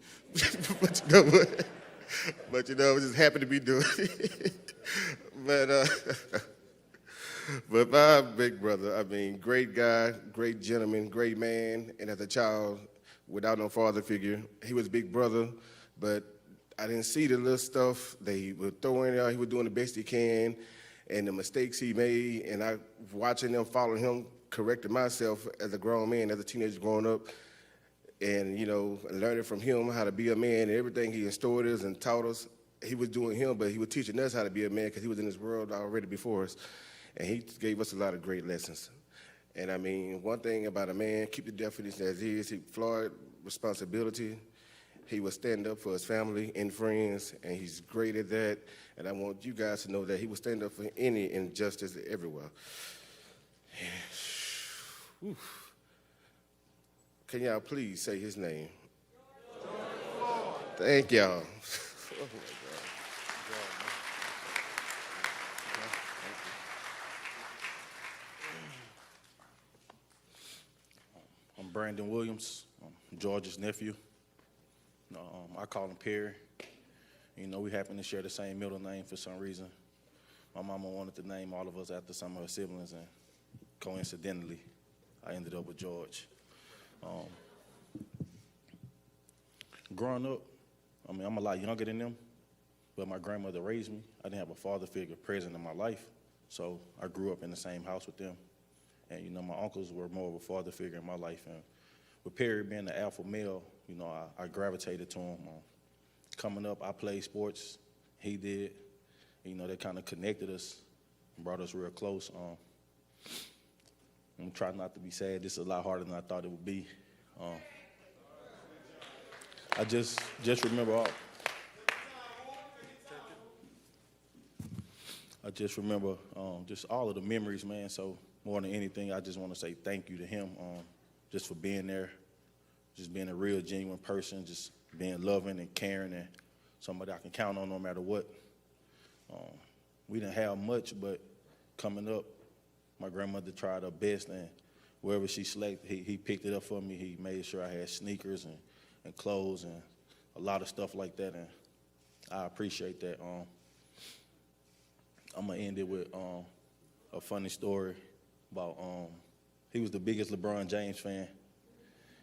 But you know what? But you know, I was just happy to be doing it. But my big brother, I mean, great guy, great gentleman, great man, and as a child, without no father figure, he was big brother, but I didn't see the little stuff they were throwing out. He was doing the best he can, and the mistakes he made, and I, watching them, following him, corrected myself as a grown man, as a teenager growing up, and, you know, learning from him how to be a man, and everything he instilled us and taught us. He was doing him, but he was teaching us how to be a man because he was in this world already before us. And he gave us a lot of great lessons. And I mean, one thing about a man, keep the definition as is. Floyd, responsibility. He would stand up for his family and friends, and he's great at that. And I want you guys to know that he would stand up for any injustice everywhere. Can y'all please say his name? Thank y'all. I'm Brandon Williams, I'm George's nephew. I call him Perry. You know, we happen to share the same middle name for some reason. My mama wanted to name all of us after some of her siblings, and coincidentally, I ended up with George. Growing up, I mean, I'm a lot younger than them, but my grandmother raised me. I didn't have a father figure present in my life, so I grew up in the same house with them. And, you know, my uncles were more of a father figure in my life. And with Perry being the alpha male, you know, I gravitated to him. Coming up, I played sports. He did. You know, that kind of connected us and brought us real close. I'm trying not to be sad. This is a lot harder than I thought it would be. I just remember all. I just remember just all of the memories, man. So more than anything, I just want to say thank you to him just for being there, just being a real, genuine person, just being loving and caring and somebody I can count on no matter what. We didn't have much, but coming up, my grandmother tried her best, and wherever she selected, he picked it up for me. He made sure I had sneakers and clothes and a lot of stuff like that, and I appreciate that. I'm going to end it with a funny story about he was the biggest LeBron James fan.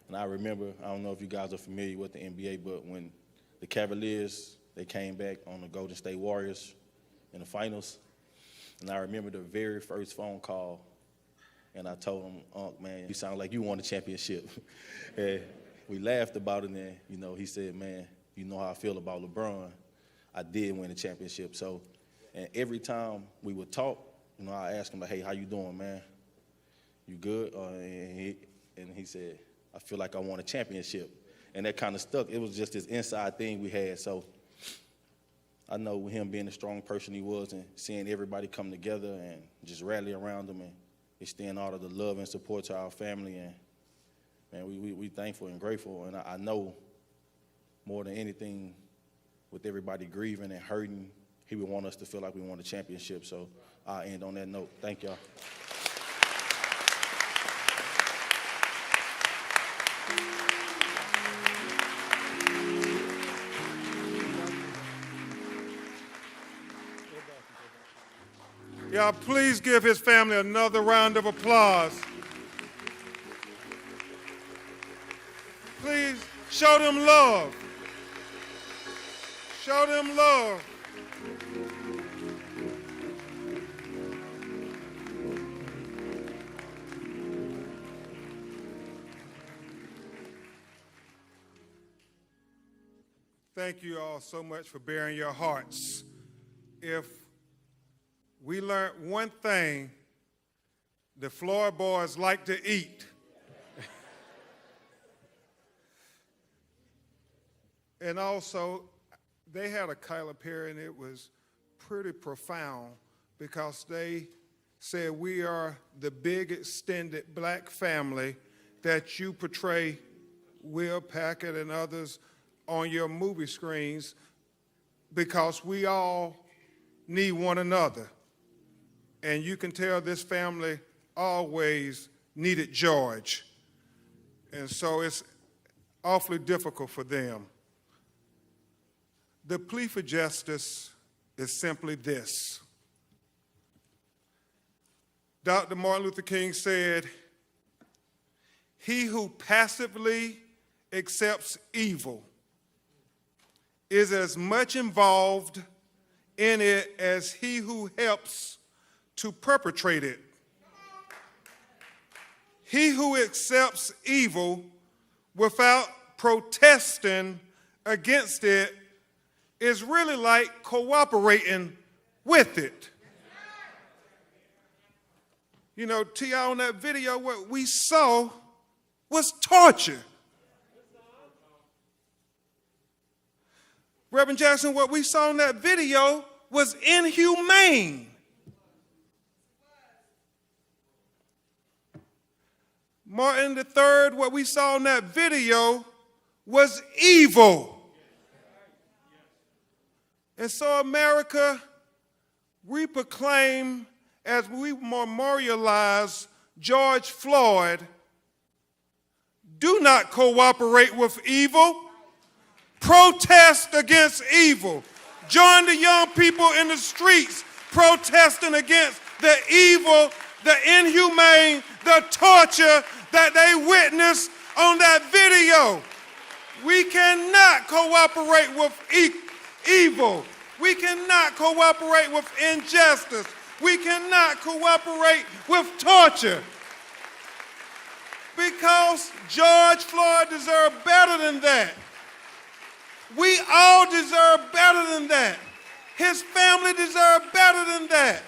And I remember, I don't know if you guys are familiar with the NBA, but when the Cavaliers, they came back on the Golden State Warriors in the finals, and I remember the very first phone call, and I told him, "Unc, man, you sound like you won a championship." And we laughed about it, and you know, he said, "Man, you know how I feel about LeBron. I did win a championship." So, and every time we would talk, you know, I asked him, like, "Hey, how you doing, man? You good?" And he said, "I feel like I won a championship." And that kind of stuck. It was just this inside thing we had. So I know with him being the strong person he was and seeing everybody come together and just rally around him and extend all of the love and support to our family. And man, we thankful and grateful. And I know more than anything, with everybody grieving and hurting, he would want us to feel like we won a championship. So I'll end on that note. Thank y'all. Y'all, please give his family another round of applause. Please show them love. Show them love. Thank you all so much for bearing your hearts. If we learned one thing, the Floyd boys like to eat. And also, they had a kite up here, and it was pretty profound because they said, "We are the big extended black family that you portray, Will Packard and others, on your movie screens because we all need one another." And you can tell this family always needed George. And so it's awfully difficult for them. The plea for justice is simply this. Dr. Martin Luther King said, "He who passively accepts evil is as much involved in it as he who helps to perpetrate it. He who accepts evil without protesting against it is really like cooperating with it." You know, T.I., on that video, what we saw was torture. Reverend Jackson, what we saw in that video was inhumane. Martin III, what we saw in that video was evil. And so, America, we proclaim as we memorialize George Floyd, do not cooperate with evil. Protest against evil. Join the young people in the streets protesting against the evil, the inhumane, the torture that they witnessed on that video. We cannot cooperate with evil. We cannot cooperate with injustice. We cannot cooperate with torture. Because George Floyd deserved better than that. We all deserve better than that. His family deserved better than that.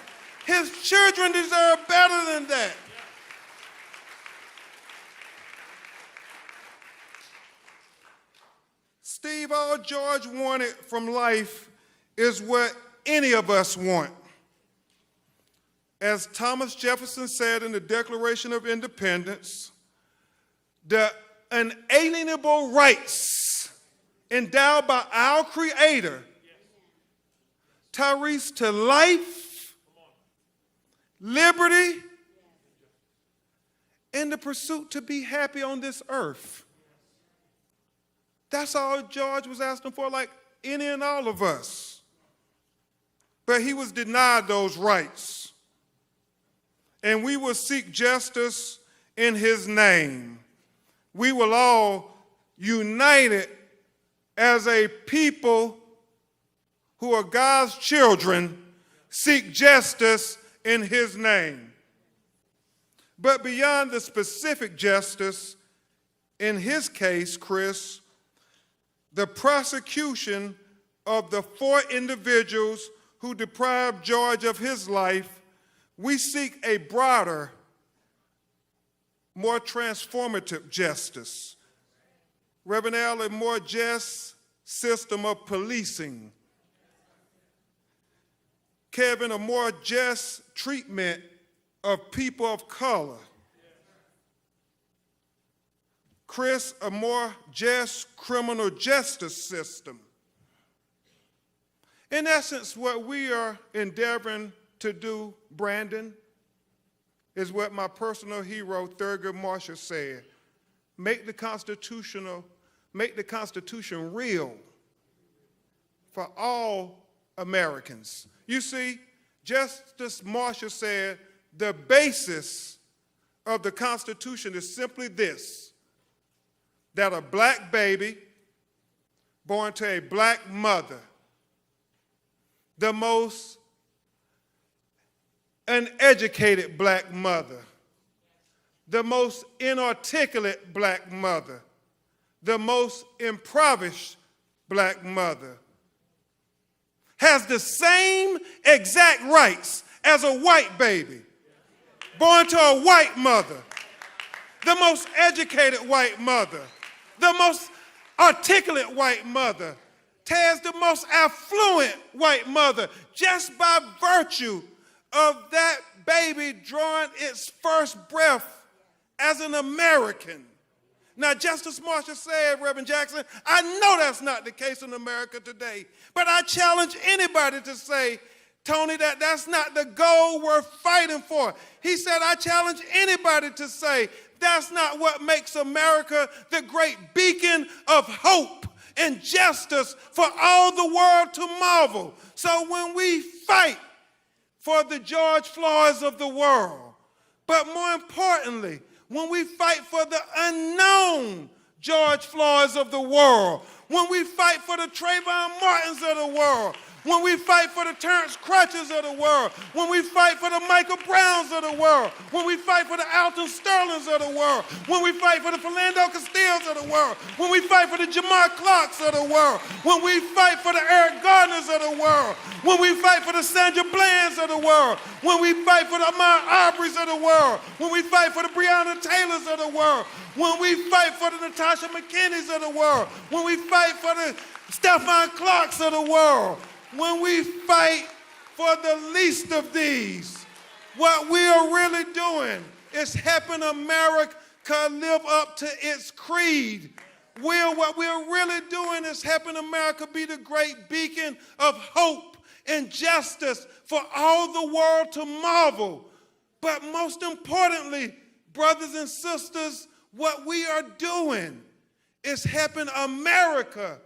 His children deserve better than that. Steve, all George wanted from life is what any of us want. As Thomas Jefferson said in the Declaration of Independence, the unalienable rights endowed by our Creator, Tyrese, to life, liberty, and the pursuit to be happy on this earth. That's all George was asking for, like any and all of us. But he was denied those rights. And we will seek justice in his name. We will all united as a people who are God's children seek justice in his name. But beyond the specific justice, in his case, Chris, the prosecution of the 4 individuals who deprived George of his life, we seek a broader, more transformative justice. Reverend Al, a more just system of policing. Kevin, a more just treatment of people of color. Chris, a more just criminal justice system. In essence, what we are endeavoring to do, Brandon, is what my personal hero, Thurgood Marshall, said. Make the Constitution real for all Americans. You see, Justice Marshall said the basis of the Constitution is simply this, that a black baby born to a black mother, the most uneducated black mother, the most inarticulate black mother, the most impoverished black mother, has the same exact rights as a white baby born to a white mother, the most educated white mother, the most articulate white mother, has the most affluent white mother, just by virtue of that baby drawing its first breath as an American. Now, Justice Marshall said, Reverend Jackson, I know that's not the case in America today, but I challenge anybody to say, Tony, that's not the goal we're fighting for. He said, I challenge anybody to say, that's not what makes America the great beacon of hope and justice for all the world to marvel. So when we fight for the George Floyds of the world, but more importantly, when we fight for the unknown George Floyds of the world, when we fight for the Trayvon Martins of the world, when we fight for the Terrence Crutches of the world, when we fight for the Michael Browns of the world, when we fight for the Alton Sterlings of the world, when we fight for the Philando Castillos of the world, when we fight for the Jamar Clarks of the world, when we fight for the Eric Gardners of the world, when we fight for the Sandra Blands of the world, when we fight for the Ahmaud Arbery's of the world, when we fight for the Breonna Taylors of the world, when we fight for the Natasha McKinney's of the world, when we fight for the Stephon Clarks of the world, when we fight for the least of these, what we are really doing is helping America live up to its creed. What we're really doing is helping America be the great beacon of hope and justice for all the world to marvel. But most importantly, brothers and sisters, what we are doing is helping America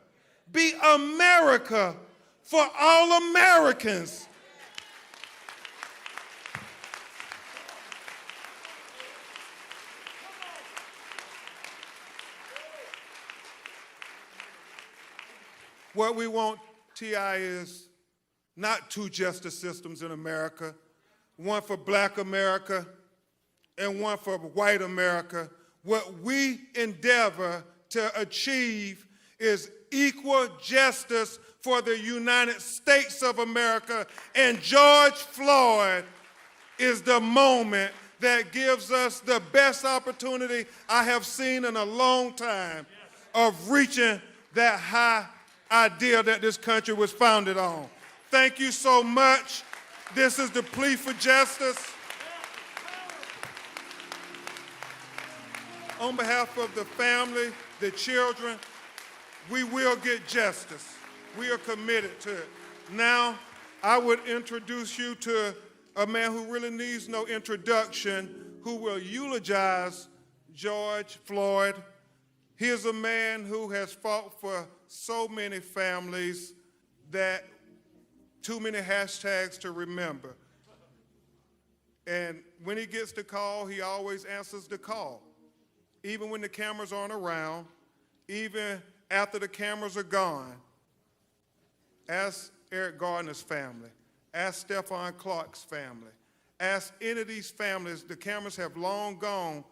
be America for all Americans. What we want, T.I., is not 2 justice systems in America, one for black America and one for white America. What we endeavor to achieve is equal justice for the United States of America, and George Floyd is the moment that gives us the best opportunity I have seen in a long time of reaching that high ideal that this country was founded on. Thank you so much. This is the plea for justice. On behalf of the family, the children, we will get justice. We are committed to it. Now, I would introduce you to a man who really needs no introduction, who will eulogize George Floyd. He is a man who has fought for so many families that too many hashtags to remember. And when he gets the call, he always answers the call. Even when the cameras aren't around, even after the cameras are gone. Ask Eric Gardner's family. Ask Stephon Clark's family. Ask any of these families. The cameras have long gone,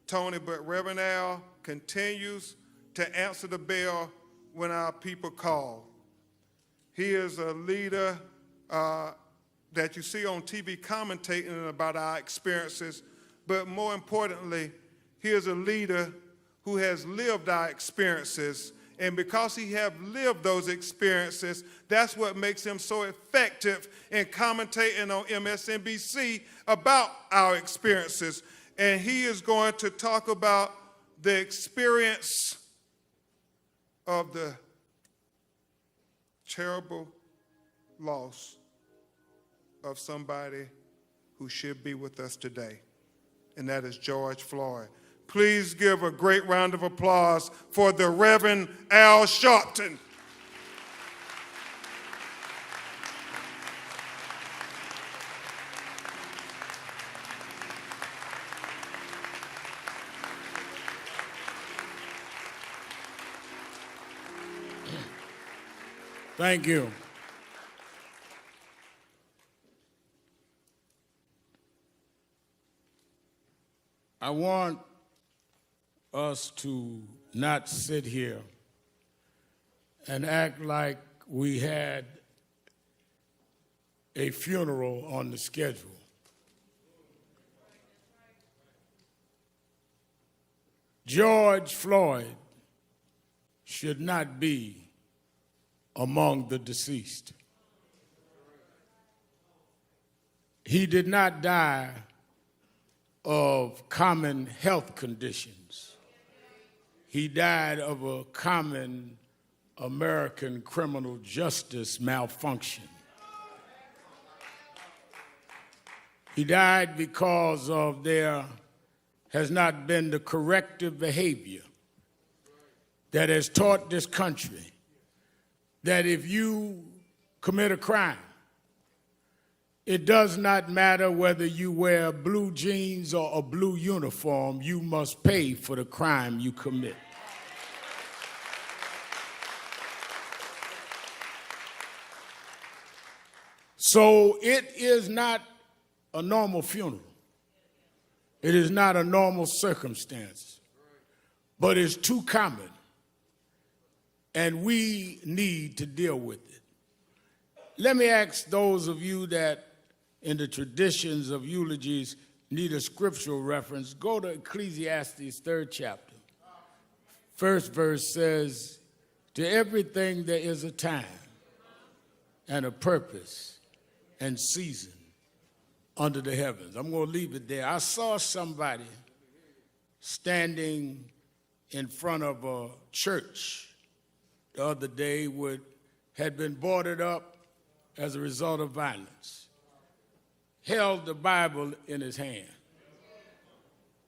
Tony, but Reverend Al continues to answer the bell when our people call. He is a leader that you see on TV commentating about our experiences, but more importantly, he is a leader who has lived our experiences, and because he has lived those experiences, that's what makes him so effective in commentating on MSNBC about our experiences. And he is going to talk about the experience of the terrible loss of somebody who should be with us today, and that is George Floyd. Please give a great round of applause for the Reverend Al Sharpton. Thank you. I want us to not sit here and act like we had a funeral on the schedule. George Floyd should not be among the deceased. He did not die of common health conditions. He died of a common American criminal justice malfunction. He died because of there has not been the corrective behavior that has taught this country that if you commit a crime, it does not matter whether you wear blue jeans or a blue uniform, you must pay for the crime you commit. So it is not a normal funeral. It is not a normal circumstance, but it's too common, and we need to deal with it. Let me ask those of you that in the traditions of eulogies need a scriptural reference, go to Ecclesiastes 3rd chapter. First verse says, to everything there is a time and a purpose and season under the heavens. I'm going to leave it there. I saw somebody standing in front of a church the other day had been boarded up as a result of violence, held the Bible in his hand.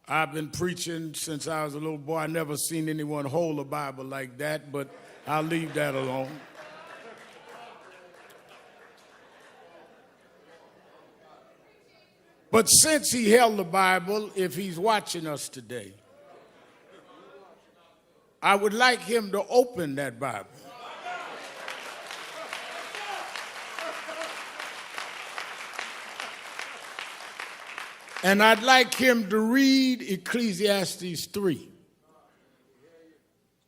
I've been preaching since I was a little boy. I never seen anyone hold a Bible like that, but I'll leave that alone. But since he held the Bible, if he's watching us today, I would like him to open that Bible. And I'd like him to read Ecclesiastes 3.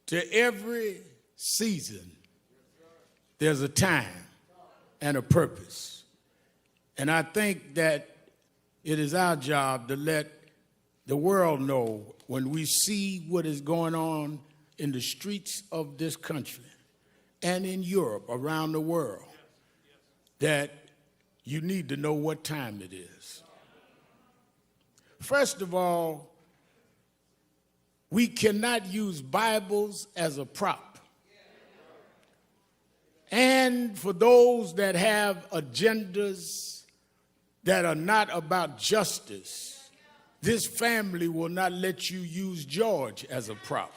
To every season, there's a time and a purpose. And I think that it is our job to let the world know when we see what is going on in the streets of this country and in Europe, around the world, that you need to know what time it is. First of all, we cannot use Bibles as a prop. And for those that have agendas that are not about justice, this family will not let you use George as a prop.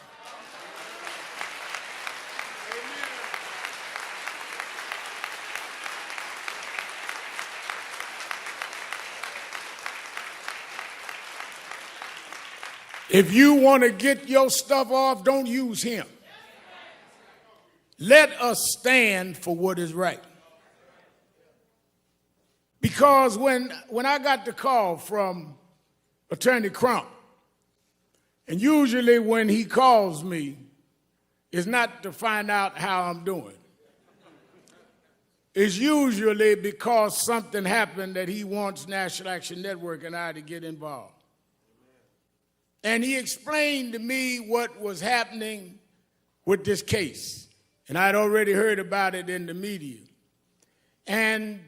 If you want to get your stuff off, don't use him. Let us stand for what is right. Because when I got the call from Attorney Crump, and usually when he calls me, it's not to find out how I'm doing. It's usually because something happened that he wants National Action Network and I to get involved. And he explained to me what was happening with this case. And I'd already heard about it in the media. And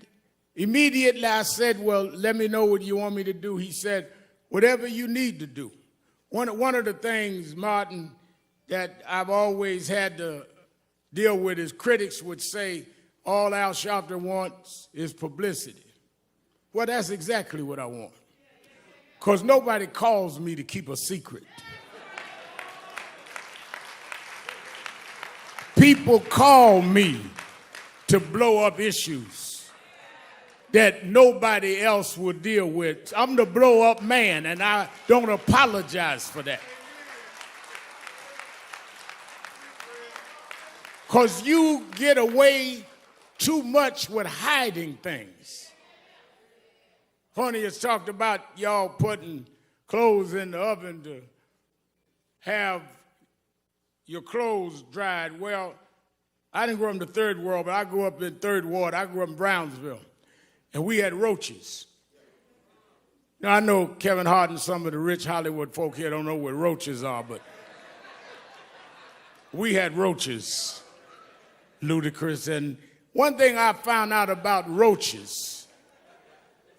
immediately I said, well, let me know what you want me to do. He said, whatever you need to do. One of the things, Martin, that I've always had to deal with is critics would say, all Al Sharpton wants is publicity. Well, that's exactly what I want. Because nobody calls me to keep a secret. People call me to blow up issues that nobody else will deal with. I'm the blow up man, and I don't apologize for that. Because you get away too much with hiding things. Honey has talked about y'all putting clothes in the oven to have your clothes dried. Well, I didn't grow up in the third world, but I grew up in Third Ward. I grew up in Brownsville, and we had roaches. Now, I know Kevin Hart and some of the rich Hollywood folk here don't know what roaches are, but we had roaches, ludicrous. And one thing I found out about roaches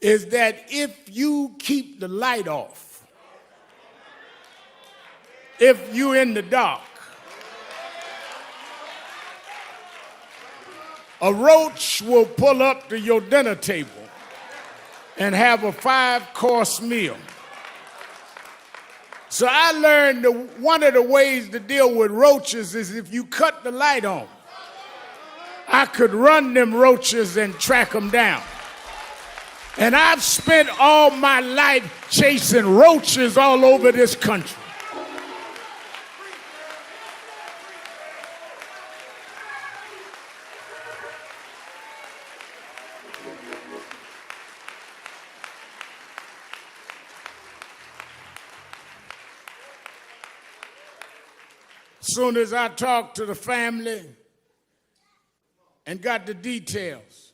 is that if you keep the light off, if you're in the dark, a roach will pull up to your dinner table and have a 5-course meal. So I learned that one of the ways to deal with roaches is if you cut the light on. I could run them roaches and track them down. And I've spent all my life chasing roaches all over this country. As soon as I talked to the family and got the details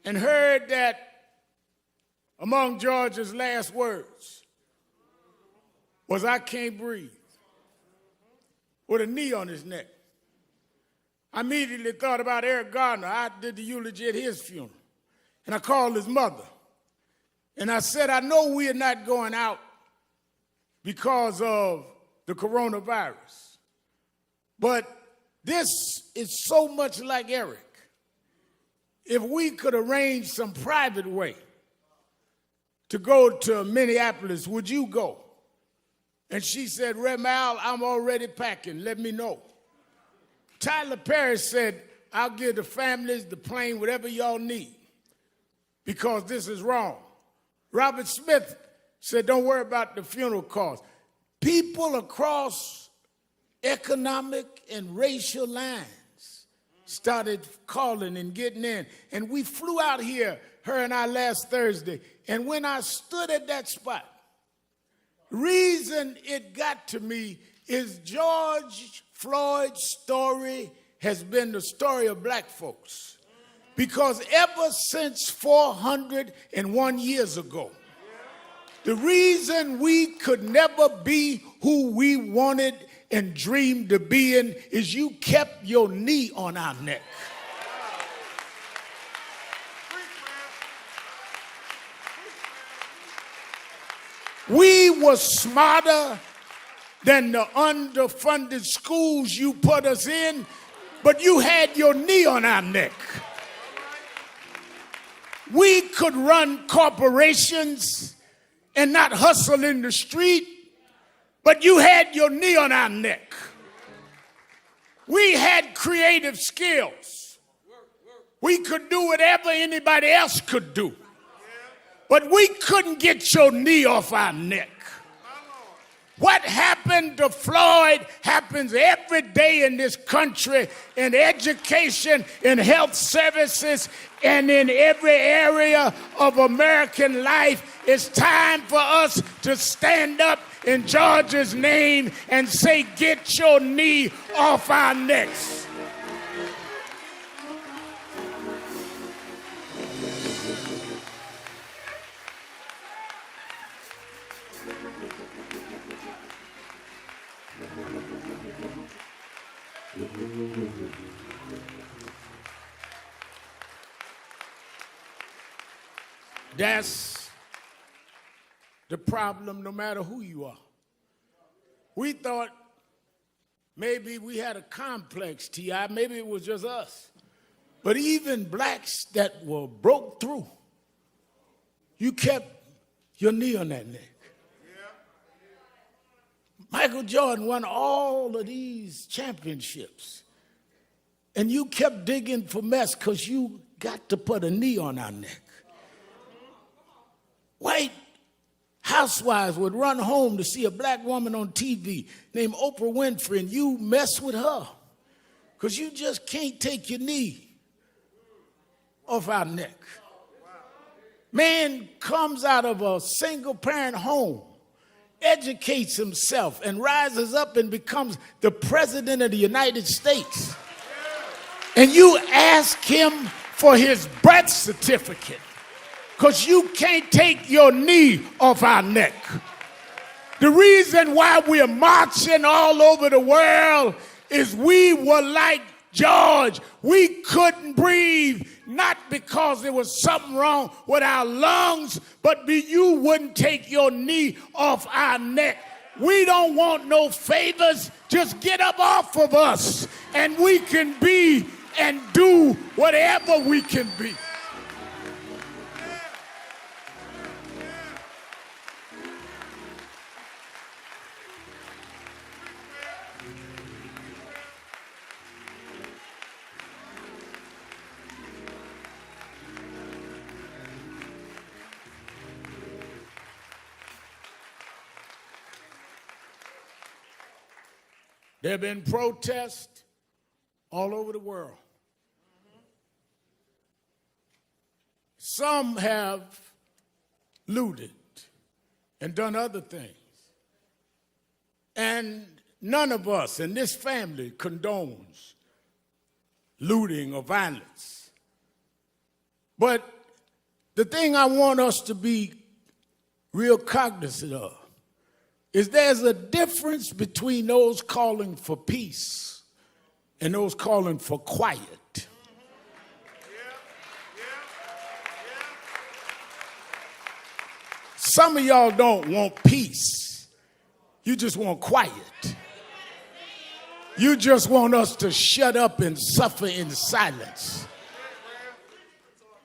and heard that among George's last words was, I can't breathe, with a knee on his neck, I immediately thought about Eric Gardner. I did the eulogy at his funeral. And I called his mother. And I said, I know we are not going out because of the coronavirus, but this is so much like Eric. If we could arrange some private way to go to Minneapolis, would you go? And she said, Rev Al, I'm already packing, let me know. Tyler Perry said, I'll give the families, the plane, whatever y'all need, because this is wrong. Robert Smith said, don't worry about the funeral costs. People across economic and racial lines started calling and getting in. And we flew out here, her and I, last Thursday. And when I stood at that spot, the reason it got to me is George Floyd's story has been the story of black folks. Because ever since 401 years ago, the reason we could never be who we wanted and dreamed to be in is you kept your knee on our neck. We were smarter than the underfunded schools you put us in, but you had your knee on our neck. We could run corporations and not hustle in the street, but you had your knee on our neck. We had creative skills. We could do whatever anybody else could do. But we couldn't get your knee off our neck. What happened to Floyd happens every day in this country, in education, in health services, and in every area of American life. It's time for us to stand up in George's name and say, get your knee off our necks. That's the problem, no matter who you are. We thought maybe we had a complex, T.I., maybe it was just us. But even blacks that were broke through, you kept your knee on that neck. Michael Jordan won all of these championships, and you kept digging for mess because you got to put a knee on our neck. White housewives would run home to see a black woman on TV named Oprah Winfrey, and you mess with her because you just can't take your knee off our neck. Man comes out of a single-parent home, educates himself, and rises up and becomes the president of the United States. And you ask him for his birth certificate because you can't take your knee off our neck. The reason why we're marching all over the world is we were like George. We couldn't breathe, not because there was something wrong with our lungs, but you wouldn't take your knee off our neck. We don't want no favors. Just get up off of us, and we can be and do whatever we can be. There have been protests all over the world. Some have looted and done other things. And none of us in this family condones looting or violence. But the thing I want us to be real cognizant of is there's a difference between those calling for peace and those calling for quiet. Some of y'all don't want peace. You just want quiet. You just want us to shut up and suffer in silence.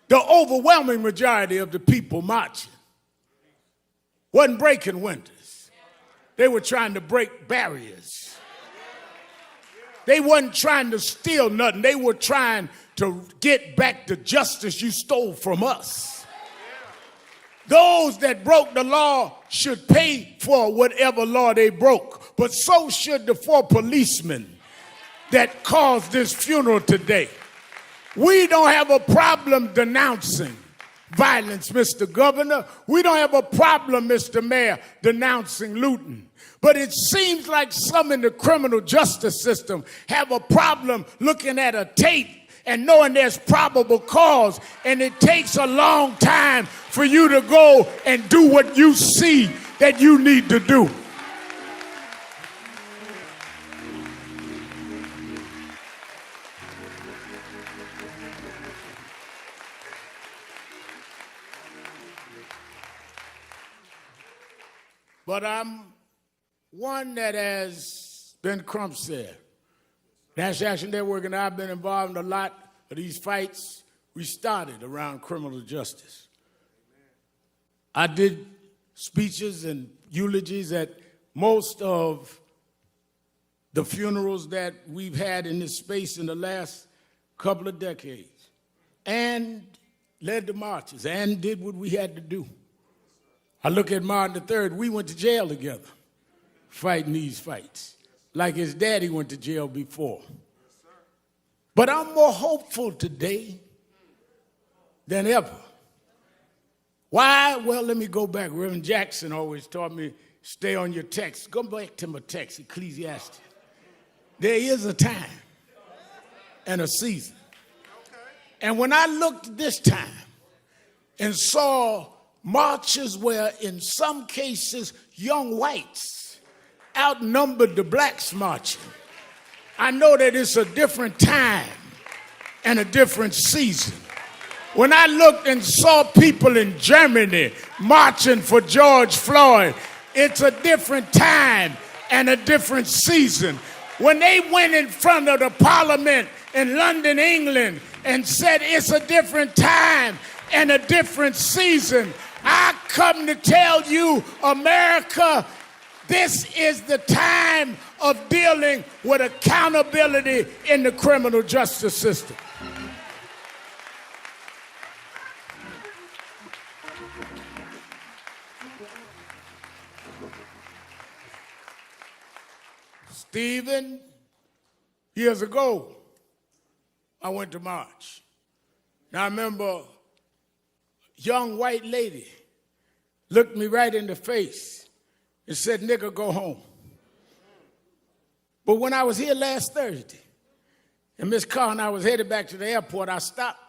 The overwhelming majority of the people marching wasn't breaking windows. They were trying to break barriers. They wasn't trying to steal nothing. They were trying to get back the justice you stole from us. Those that broke the law should pay for whatever law they broke, but so should the 4 policemen that caused this funeral today. We don't have a problem denouncing violence, Mr. Governor. We don't have a problem, Mr. Mayor, denouncing looting. But it seems like some in the criminal justice system have a problem looking at a tape and knowing there's probable cause, and it takes a long time for you to go and do what you see that you need to do. But I'm one that has been Crump said. National Action Network and I have been involved in a lot of these fights we started around criminal justice. I did speeches and eulogies at most of the funerals that we've had in this space in the last couple of decades, and led the marches and did what we had to do. I look at Martin III, we went to jail together fighting these fights, like his daddy went to jail before. But I'm more hopeful today than ever. Why? Well, let me go back. Reverend Jackson always taught me, stay on your text. Go back to my text, Ecclesiastes. There is a time and a season. And when I looked this time and saw marches where in some cases young whites outnumbered the blacks marching, I know that it's a different time and a different season. When I looked and saw people in Germany marching for George Floyd, it's a different time and a different season. When they went in front of the parliament in London, England, and said it's a different time and a different season, I come to tell you, America, this is the time of dealing with accountability in the criminal justice system. Stephen, years ago, I went to march. Now I remember a young white lady looked me right in the face and said, "Nigga, go home." But when I was here last Thursday, and Miss Carr and I was headed back to the airport, I stopped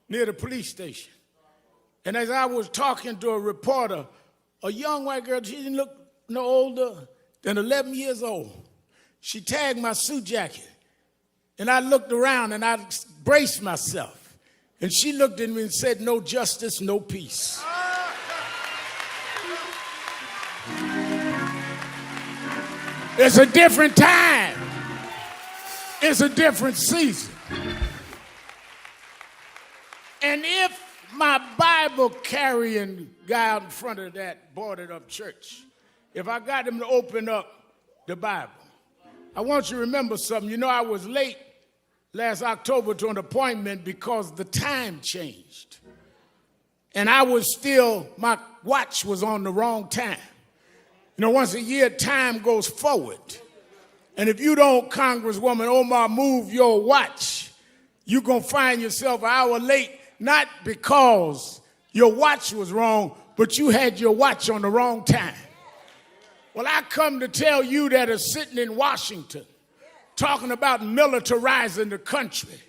near the police station. And as I was talking to a reporter, a young white girl, she didn't look no older than 11 years old. She tagged my suit jacket. And I looked around and I braced myself. And she looked at me and said, "No justice, no peace." It's a different time. It's a different season. And if my Bible carrying guy out in front of that boarded up church, if I got him to open up the Bible, I want you to remember something. You know, I was late last October to an appointment because the time changed. And I was still, my watch was on the wrong time. You know, once a year, time goes forward. And if you don't, Congresswoman Omar, move your watch, you're going to find yourself an hour late, not because your watch was wrong, but you had your watch on the wrong time. Well, I come to tell you that are sitting in Washington talking about militarizing the country,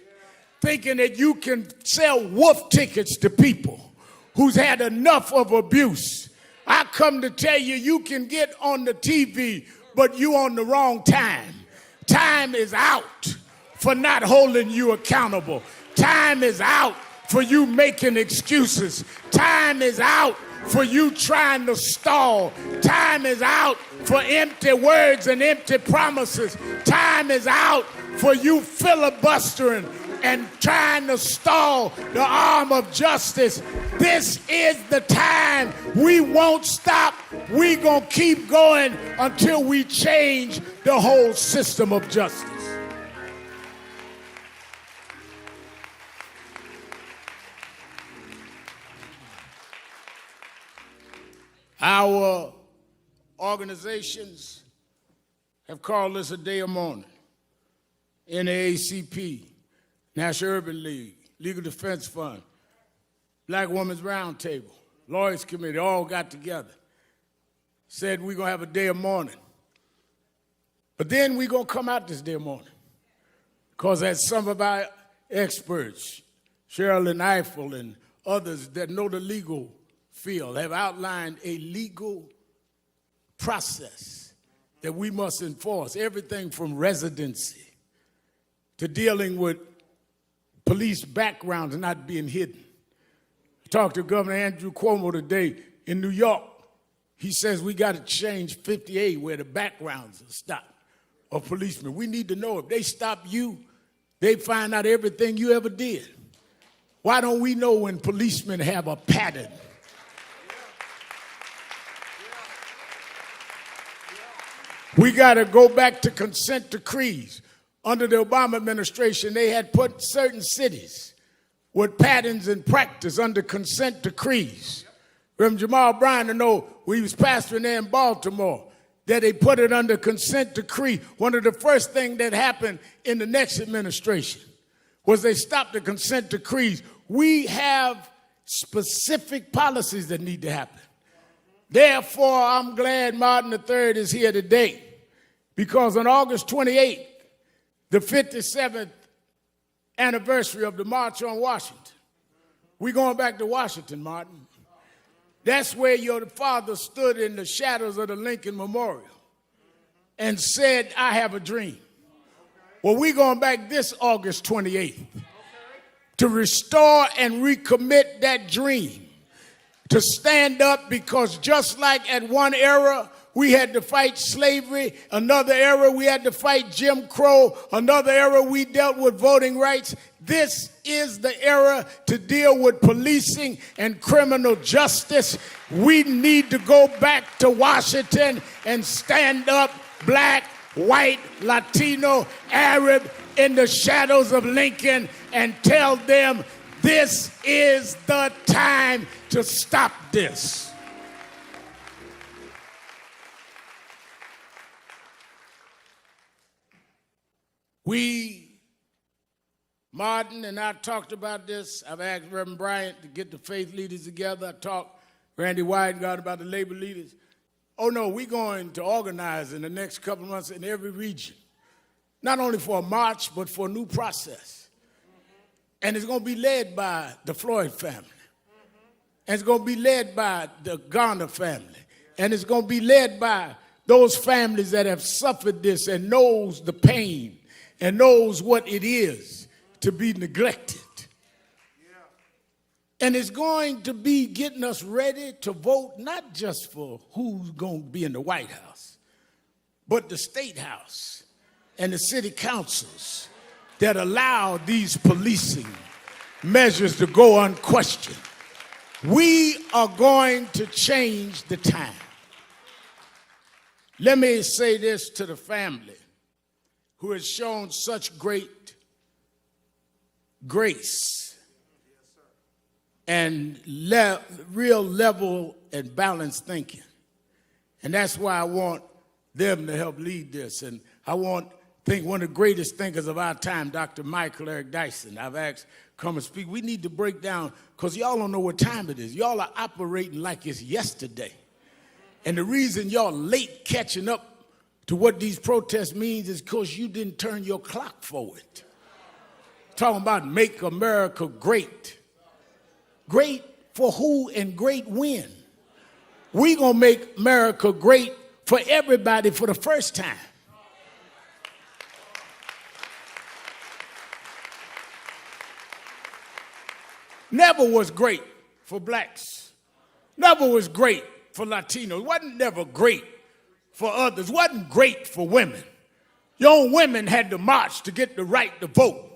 thinking that you can sell wolf tickets to people who's had enough of abuse. I come to tell you, you can get on the TV, but you on the wrong time. Time is out for not holding you accountable. Time is out for you making excuses. Time is out for you trying to stall. Time is out for empty words and empty promises. Time is out for you filibustering and trying to stall the arm of justice. This is the time. We won't stop. We're going to keep going until we change the whole system of justice. Our organizations have called this a day of mourning. NAACP, National Urban League, Legal Defense Fund, Black Women's Roundtable, Lawyers Committee, all got together, said we're going to have a day of mourning. But then we're going to come out this day of mourning. Because as some of our experts, Cheryl Eiffel and others that know the legal field, have outlined a legal process that we must enforce, everything from residency to dealing with police backgrounds not being hidden. I talked to Governor Andrew Cuomo today in New York. He says we got to change 58 where the backgrounds are stopped of policemen. We need to know if they stop you, they find out everything you ever did. Why don't we know when policemen have a pattern? We got to go back to consent decrees. Under the Obama administration, they had put certain cities with patterns and practice under consent decrees. Reverend Jamal Bryan, I know, we was pastoring there in Baltimore. that they put it under consent decree. One of the first things that happened in the next administration was they stopped the consent decrees. We have specific policies that need to happen. Therefore, I'm glad Martin III is here today, because on August 28th, the 57th anniversary of the March on Washington, we're going back to Washington, Martin. That's where your father stood in the shadows of the Lincoln Memorial and said, I have a dream. Well, we're going back this August 28th to restore and recommit that dream, to stand up, because just like at one era we had to fight slavery, another era we had to fight Jim Crow, another era we dealt with voting rights, this is the era to deal with policing and criminal justice. We need to go back to Washington and stand up, black, white, Latino, Arab, in the shadows of Lincoln, and tell them this is the time to stop this. Martin and I talked about this. I've asked Reverend Bryant to get the faith leaders together. I talked Randy Weidengard about the labor leaders. Oh no, we're going to organize in the next couple of months in every region, not only for a march, but for a new process. And it's going to be led by the Floyd family. And it's going to be led by the Garner family. And it's going to be led by those families that have suffered this and knows the pain and knows what it is to be neglected. And it's going to be getting us ready to vote not just for who's going to be in the White House, but the State House and the city councils that allow these policing measures to go unquestioned. We are going to change the time. Let me say this to the family who has shown such great grace and real level and balanced thinking. And that's why I want them to help lead this. And I think one of the greatest thinkers of our time, Dr. Michael Eric Dyson, I've asked come and speak. We need to break down, because y'all don't know what time it is. Y'all are operating like it's yesterday. And the reason y'all late catching up to what these protests means is because you didn't turn your clock forward. Talking about make America great. Great for who and great when? We're going to make America great for everybody for the first time. Never was great for blacks. Never was great for Latinos. Wasn't never great for others. Wasn't great for women. Young women had to march to get the right to vote.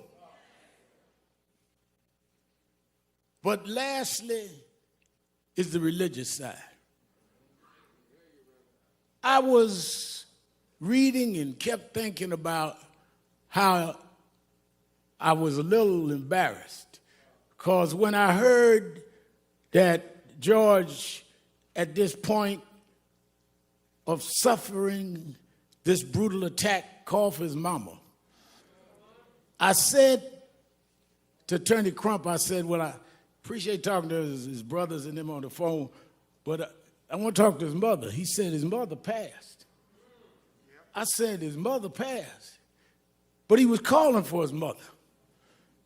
But lastly is the religious side. I was reading and kept thinking about how I was a little embarrassed, because when I heard that George, at this point of suffering this brutal attack, called for his mama, I said to Attorney Crump, I said, well, I appreciate talking to his brothers and them on the phone, but I want to talk to his mother. He said his mother passed. I said his mother passed. But he was calling for his mother.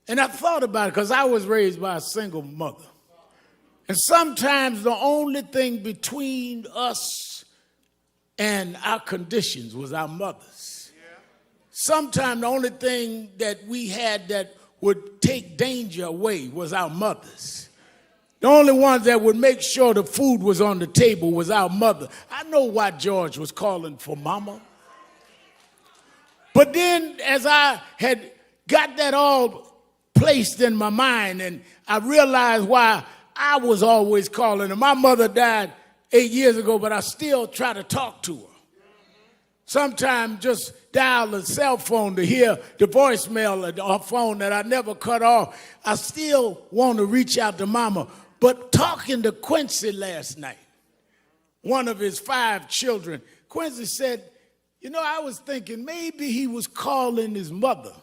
And I thought about it, because I was raised by a single mother. And sometimes the only thing between us and our conditions was our mothers. Sometimes the only thing that we had that would take danger away was our mothers. The only ones that would make sure the food was on the table was our mother. I know why George was calling for mama. But then as I had got that all placed in my mind, and I realized why I was always calling her. My mother died 8 years ago, but I still try to talk to her. Sometimes just dial a cell phone to hear the voicemail of a phone that I never cut off. I still want to reach out to mama. But talking to Quincy last night, one of his 5 children, Quincy said, you know, I was thinking maybe he was calling his mother,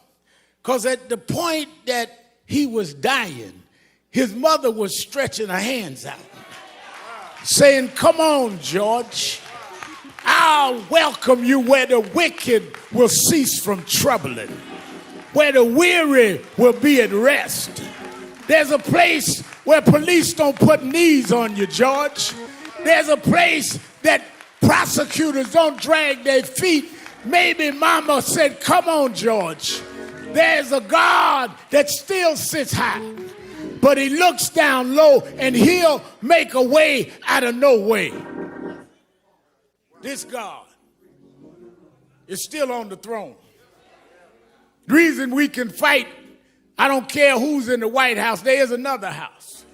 because at the point that he was dying, his mother was stretching her hands out, saying, come on, George, I'll welcome you where the wicked will cease from troubling, where the weary will be at rest. There's a place where police don't put knees on you, George. There's a place that prosecutors don't drag their feet. Maybe mama said, come on, George. There's a God that still sits high, but he looks down low and he'll make a way out of no way. This God is still on the throne. The reason we can fight, I don't care who's in the White House, there is another house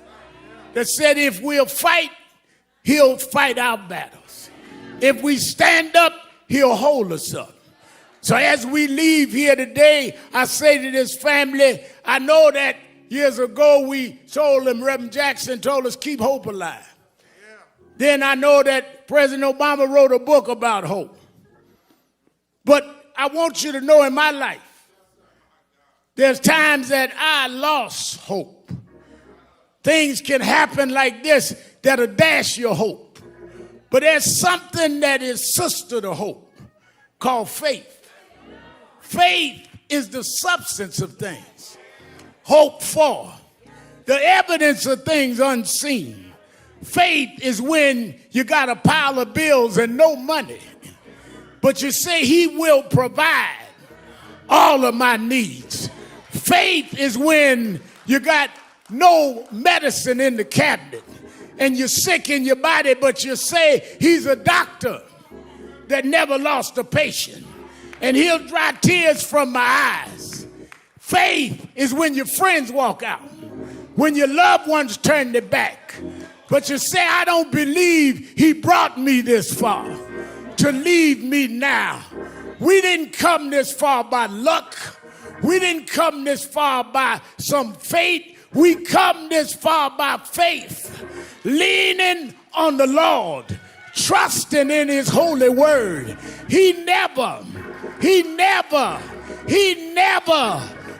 that said if we'll fight, he'll fight our battles. If we stand up, he'll hold us up. So as we leave here today, I say to this family, I know that years ago we told them, Reverend Jackson told us, keep hope alive. Yeah. Then I know that President Obama wrote a book about hope. But I want you to know in my life, there's times that I lost hope. Things can happen like this that'll dash your hope. But there's something that is sister to hope called faith. Faith is the substance of things hoped for, the evidence of things unseen. Faith is when you got a pile of bills and no money, but you say he will provide all of my needs. Faith is when you got no medicine in the cabinet and you're sick in your body, but you say he's a doctor that never lost a patient and he'll dry tears from my eyes. Faith is when your friends walk out, when your loved ones turn their back, but you say, I don't believe he brought me this far to leave me now. We didn't come this far by luck. We didn't come this far by some fate. We come this far by faith, leaning on the Lord, trusting in his holy word. He never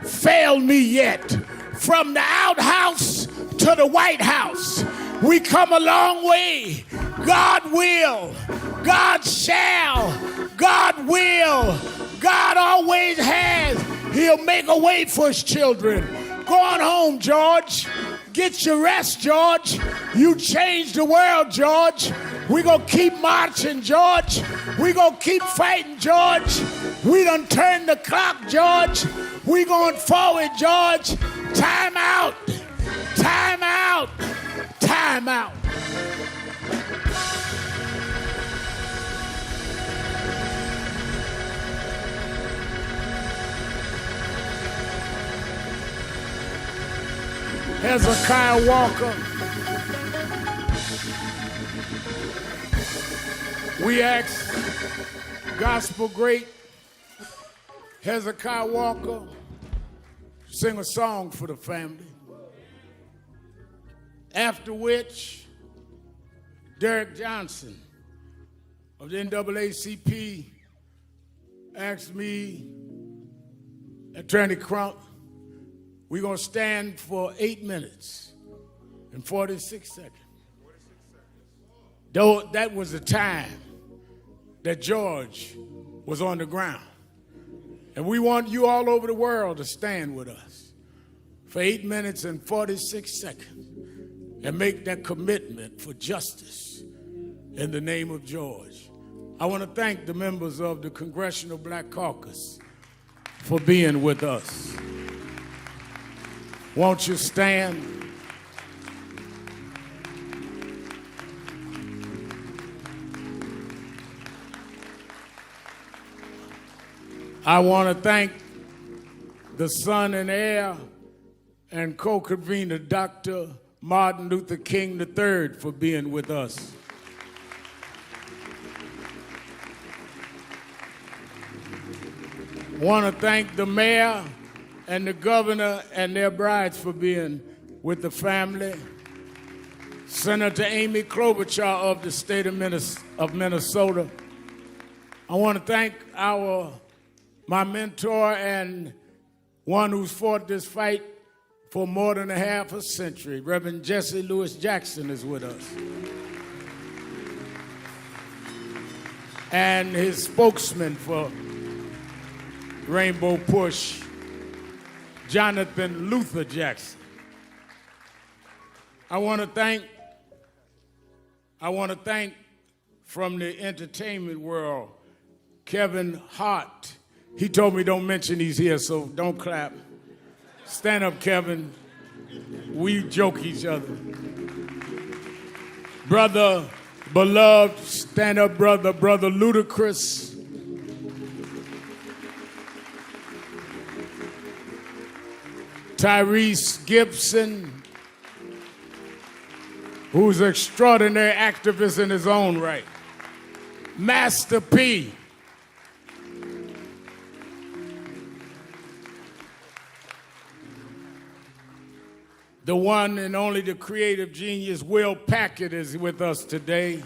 failed me yet. From the outhouse to the White House, we come a long way. God will, God shall, God will, God always has. He'll make a way for his children. Go on home, George. Get your rest, George. You changed the world, George. We're going to keep marching, George. We're going to keep fighting, George. We done turned the clock, George. We're going forward, George. Time out. Time out. Time out. Hezekiah Walker. We asked gospel great Hezekiah Walker to sing a song for the family. After which, Derek Johnson of the NAACP asked me, Attorney Crump, we're going to stand for 8 minutes and 46 seconds. Though that was the time that George was on the ground. And we want you all over the world to stand with us for 8 minutes and 46 seconds and make that commitment for justice in the name of George. I want to thank the members of the Congressional Black Caucus for being with us. Won't you stand? I want to thank the son and heir and co-convener, Dr. Martin Luther King III, for being with us. I want to thank the mayor and the governor and their brides for being with the family. Senator Amy Klobuchar of the state of Minnesota. I want to thank my mentor and one who's fought this fight for more than a half a century. Reverend Jesse Lewis Jackson is with us. And his spokesman for Rainbow Push, Jonathan Luther Jackson. I want to thank from the entertainment world, Kevin Hart. He told me don't mention he's here, so don't clap. Stand up, Kevin. We joke each other. Brother, beloved, stand up, brother Ludacris. Tyrese Gibson, who's an extraordinary activist in his own right. Master P. The one and only, the creative genius, Will Packard, is with us today.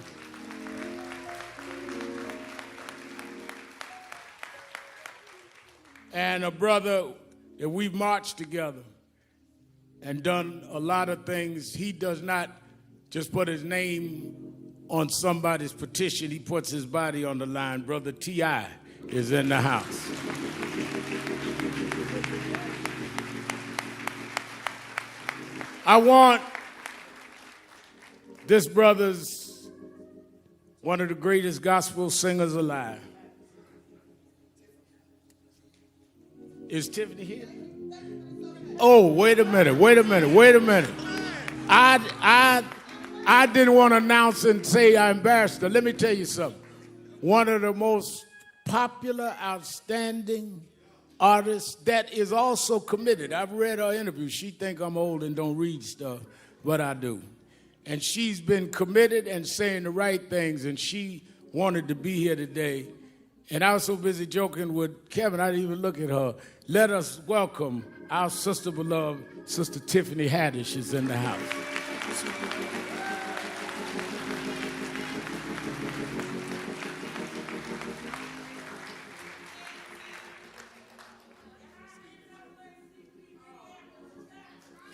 And a brother that we've marched together and done a lot of things. He does not just put his name on somebody's petition. He puts his body on the line. Brother T.I. is in the house. I want this brother's one of the greatest gospel singers alive. Is Tiffany here? Oh, wait a minute. I didn't want to announce and say I embarrassed her. Let me tell you something. One of the most popular, outstanding artists that is also committed. I've read her interview. She think I'm old and don't read stuff, but I do. And she's been committed and saying the right things, and she wanted to be here today. And I was so busy joking with Kevin, I didn't even look at her. Let us welcome our sister beloved, Sister Tiffany Haddish is in the house.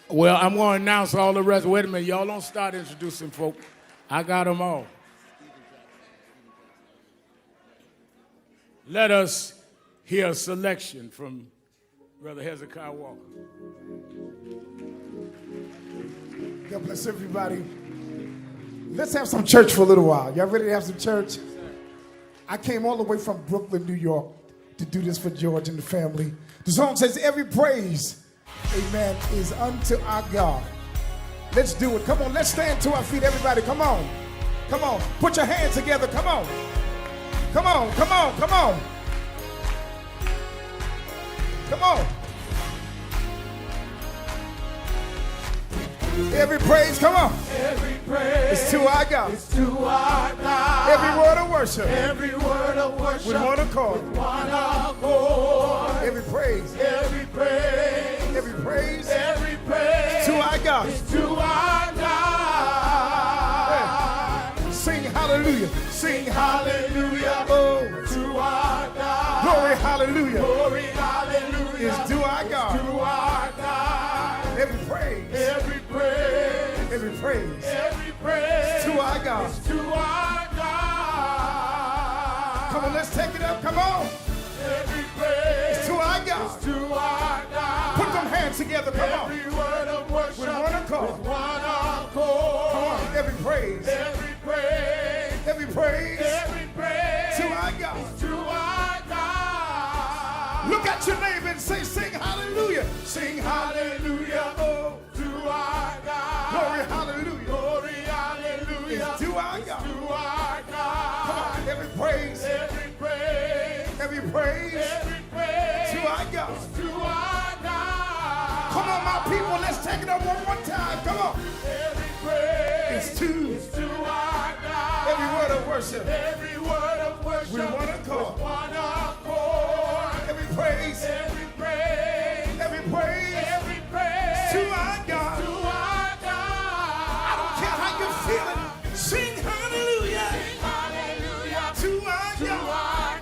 Well, I'm going to announce all the rest. Wait a minute, y'all don't start introducing folk. I got them all. Let us hear a selection from Brother Hezekiah Walker. God bless everybody. Let's have some church for a little while. Y'all ready to have some church? I came all the way from Brooklyn, New York to do this for George and the family. The song says, every praise, amen, is unto our God. Let's do it. Come on, let's stand to our feet, everybody. Come on. Come on. Put your hands together. Come on. Come on, come on, come on. Come on. Every praise, come on. Every praise it's to our God. It's to our God. Every word of worship. Every word of worship. With one accord. With one accord. Every praise. Every praise. Every praise. Every praise. To our God. It's to our God. Yeah. Sing hallelujah. Sing hallelujah. Oh. To our God. Glory hallelujah. Glory hallelujah. Is to our God. To our God. Every praise. Every praise. Every praise. Every praise. To our God. Is to our God. Come on, let's take it up. Come on. Every praise. To our God. Is to our God. Put them hands together. Come on. Every word of worship. With one accord. With one accord. Come on. Every praise. Every praise. Every praise. Every praise. To our God. Is to our God. Look at your neighbor and say, sing hallelujah. Sing hallelujah. Oh. To our God. Glory hallelujah. Glory hallelujah. It's to our God. To our God. Come on. Every praise. Every praise. Every praise. Every praise. To our God. To our God. Come on, my people. Let's take it up one more time. Come on. Every praise. It's to our God. Every word of worship. Every word of worship. With one accord. With one accord. Every praise. Every praise. Every praise. Every praise. To our God. To our God. I don't care how you're feeling. Sing hallelujah. Sing hallelujah. To our To God. our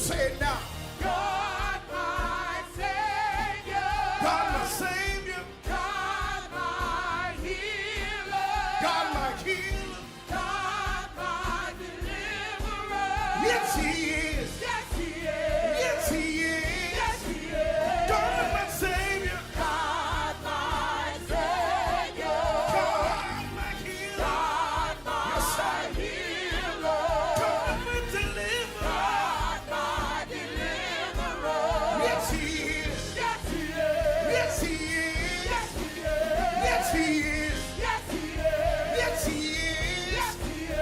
Say it now. God my Savior. God my Savior. God my healer. God my healer. God my deliverer. Yes, he is. Yes, he is. Yes, he is. Yes, he is. God my Savior. God my Savior. God my healer. God my healer. God my deliverer. God my deliverer. Yes, he is. Yes, he is. Yes, he is. Yes, he is. Yes, he is. Yes, he is. Yes, he is. Yes, he is.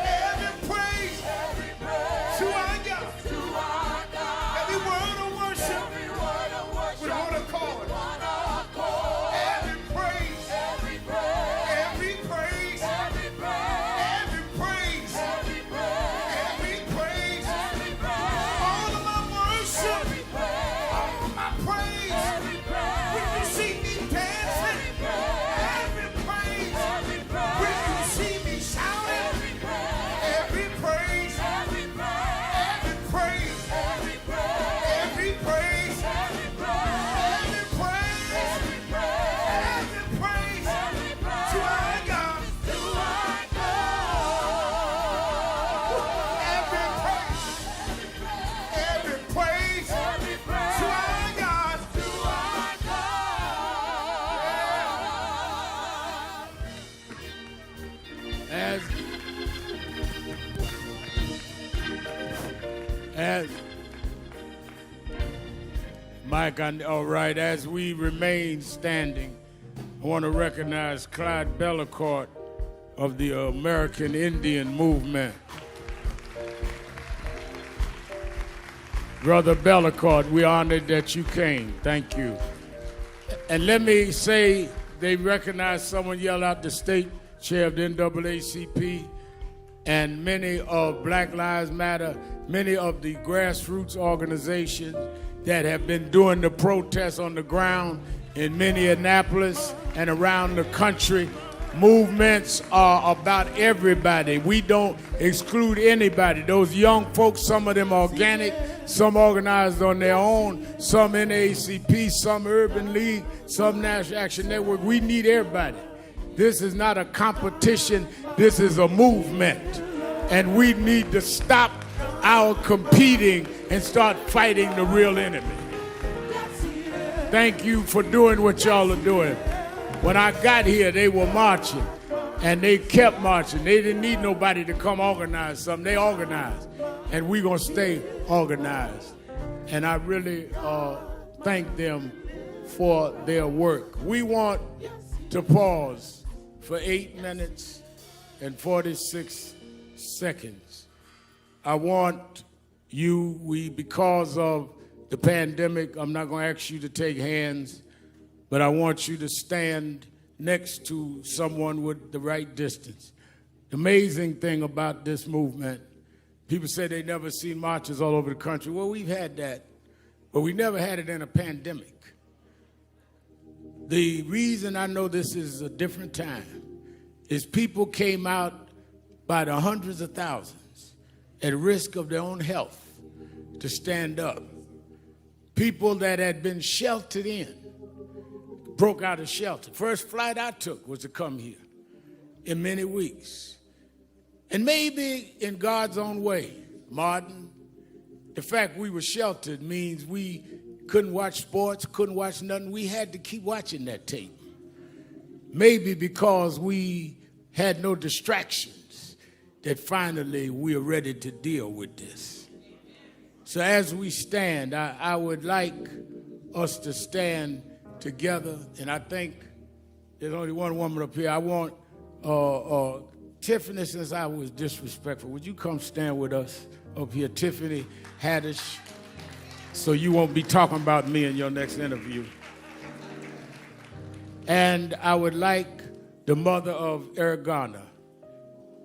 Every praise Every praise to our God. to our God. Every word of worship Every word of worship. with one accord. One accord. Every praise. Every praise. Every praise. Every praise. Every praise. Every praise. Every praise. Every praise. All of my worship. Every praise. All of my praise. Every praise. When you see me dancing. Every praise. Every praise. When you see me shouting. Every praise. Every praise. Every praise. Every praise. Every praise. Every praise. Every praise. Every praise. Every praise. Every praise. Every praise. To our God. To our God. Every praise. Every praise. Every praise. To our God. To our God. As Mike, all right, as we remain standing, I want to recognize Clyde Bellecourt of the American Indian Movement. Brother Bellecourt, we're honored that you came. Thank you. And let me say, they recognize someone yelled out the state chair of the NAACP and many of Black Lives Matter, many of the grassroots organizations that have been doing the protests on the ground in Minneapolis and around the country. Movements are about everybody. We don't exclude anybody. Those young folks, some of them organic, some organized on their own, some NAACP, some Urban League, some National Action Network. We need everybody. This is not a competition. This is a movement. And we need to stop our competing and start fighting the real enemy. Thank you for doing what y'all are doing. When I got here, they were marching, and they kept marching. They didn't need nobody to come organize something. They organized, and we're going to stay organized. And I really thank them for their work. We want to pause for 8 minutes and 46 seconds. I want you, because of the pandemic, I'm not going to ask you to take hands, but I want you to stand next to someone with the right distance. The amazing thing about this movement, people say they never seen marches all over the country. Well, we've had that, but we never had it in a pandemic. The reason I know this is a different time is people came out by the hundreds of thousands at risk of their own health to stand up. People that had been sheltered in broke out of shelter. First flight I took was to come here in many weeks. And maybe in God's own way, Martin, the fact we were sheltered means we couldn't watch sports, couldn't watch nothing. We had to keep watching that tape. Maybe because we had no distractions, that finally we are ready to deal with this. So as we stand, I would like us to stand together, and I think there's only one woman up here. I want Tiffany, since I was disrespectful, would you come stand with us up here? Tiffany Haddish, so you won't be talking about me in your next interview. And I would like the mother of Ergana,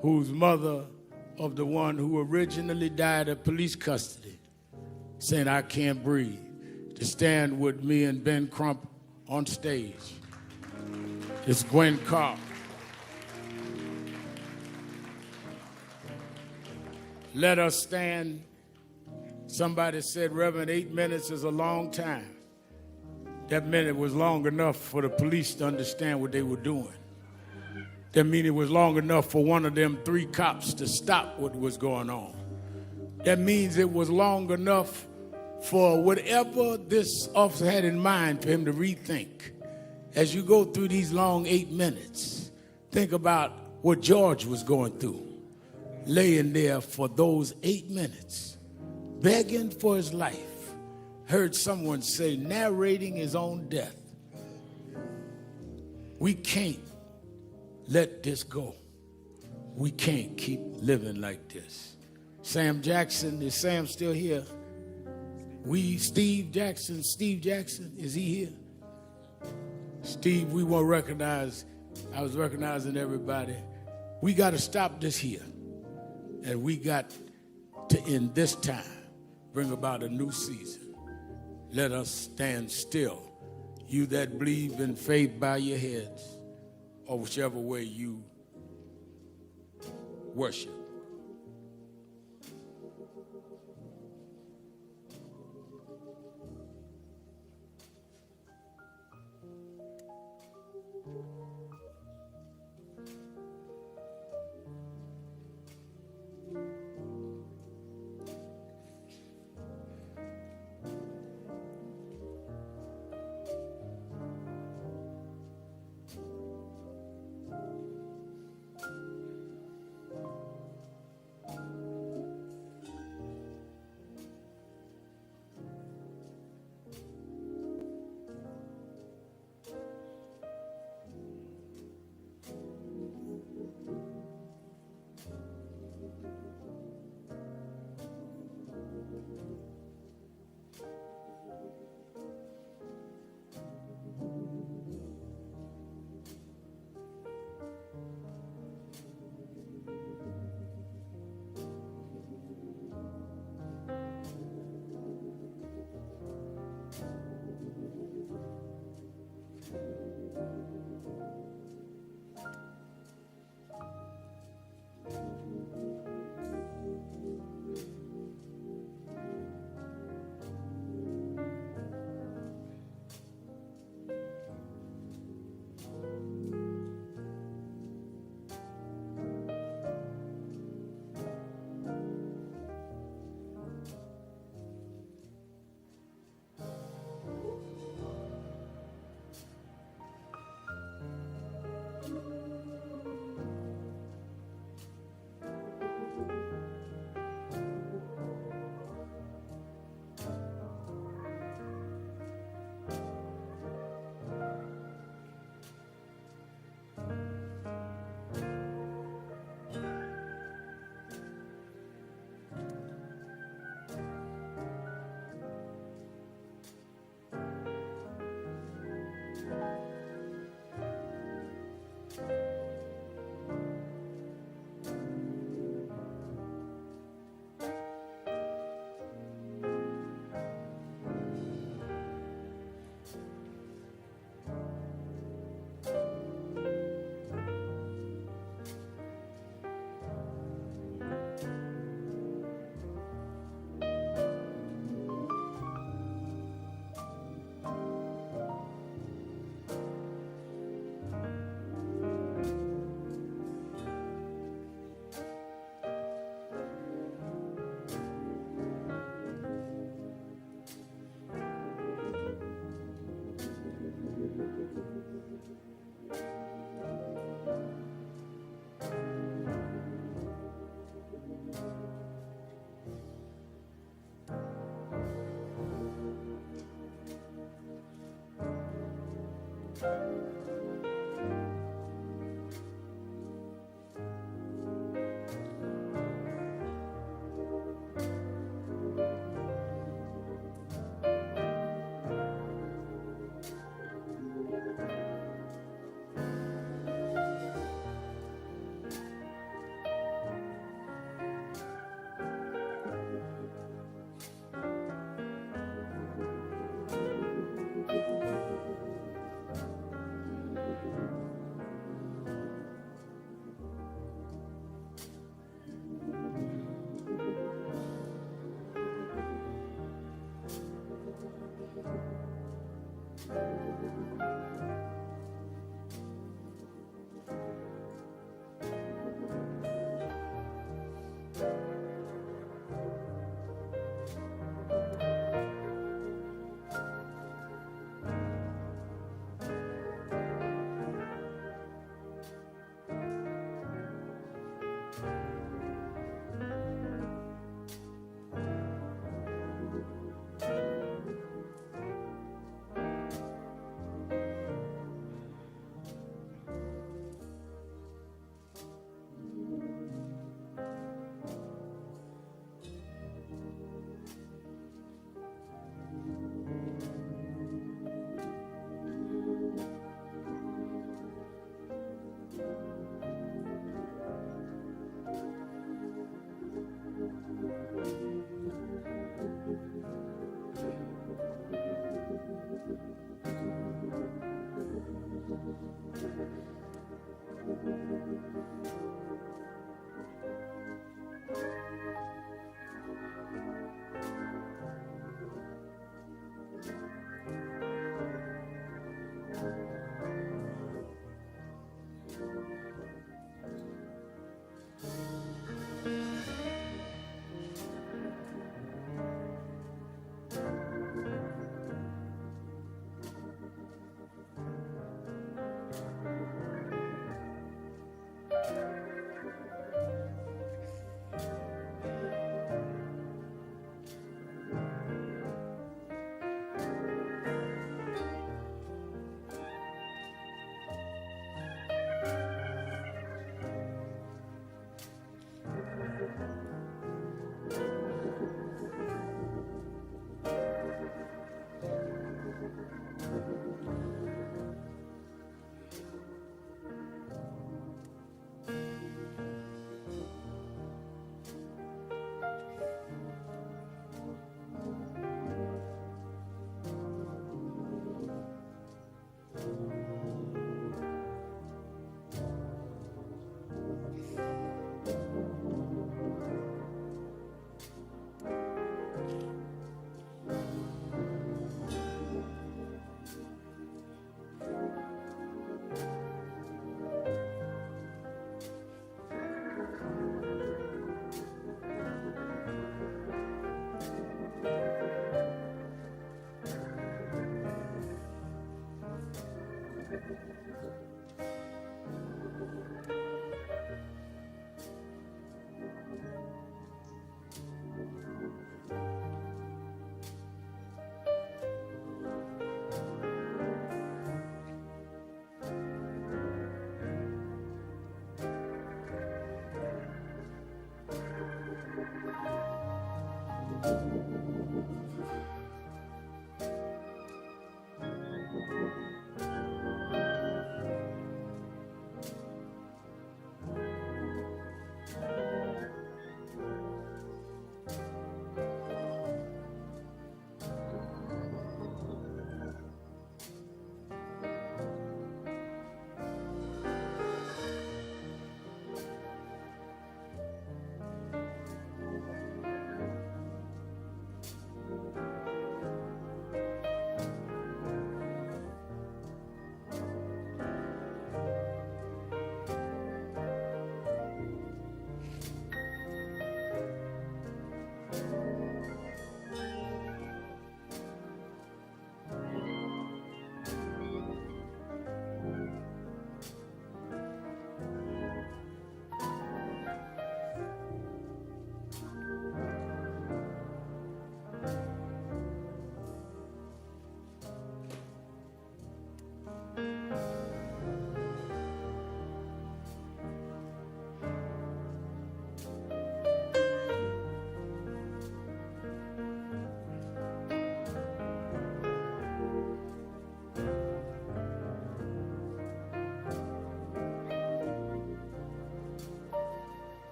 who's mother of the one who originally died of police custody, saying, "I can't breathe," to stand with me and Ben Crump on stage. It's Gwen Carr. Let us stand Somebody said, Reverend, 8 minutes is a long time. That minute was long enough for the police to understand what they were doing. That means it was long enough for one of them 3 cops to stop what was going on. That means it was long enough for whatever this officer had in mind for him to rethink. As you go through these long 8 minutes, think about what George was going through, laying there for those 8 minutes, begging for his life. Heard someone say, narrating his own death. We can't let this go. We can't keep living like this. Sam Jackson, is Sam still here? Steve Jackson, is he here? Steve, we won't recognize, I was recognizing everybody. We got to stop this here. And we got to, in this time, bring about a new season. Let us stand still. You that believe in faith, bow your heads, or whichever way you worship.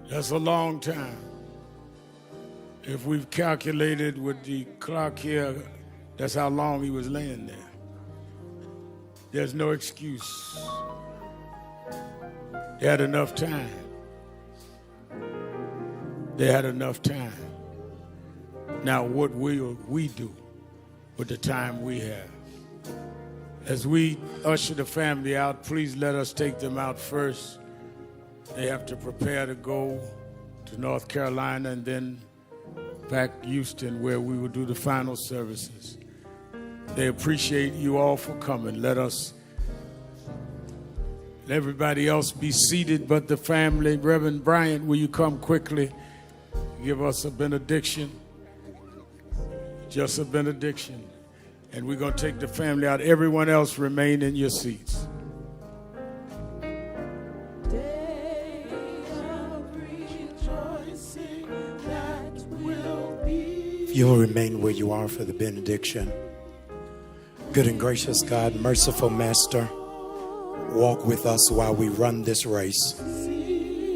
That's a long time. If we've calculated with the clock here, that's how long he was laying there. There's no excuse. They had enough time. They had enough time. Now, what will we do with the time we have? As we usher the family out, please let us take them out first. They have to prepare to go to North Carolina and then back to Houston, where we will do the final services. They appreciate you all for coming. Let everybody else be seated but the family. Reverend Bryant, will you come quickly? Give us a benediction. Just a benediction. And we're going to take the family out. Everyone else remain in your seats. You'll remain where you are for the benediction. Good and gracious God, merciful Master, walk with us while we run this race.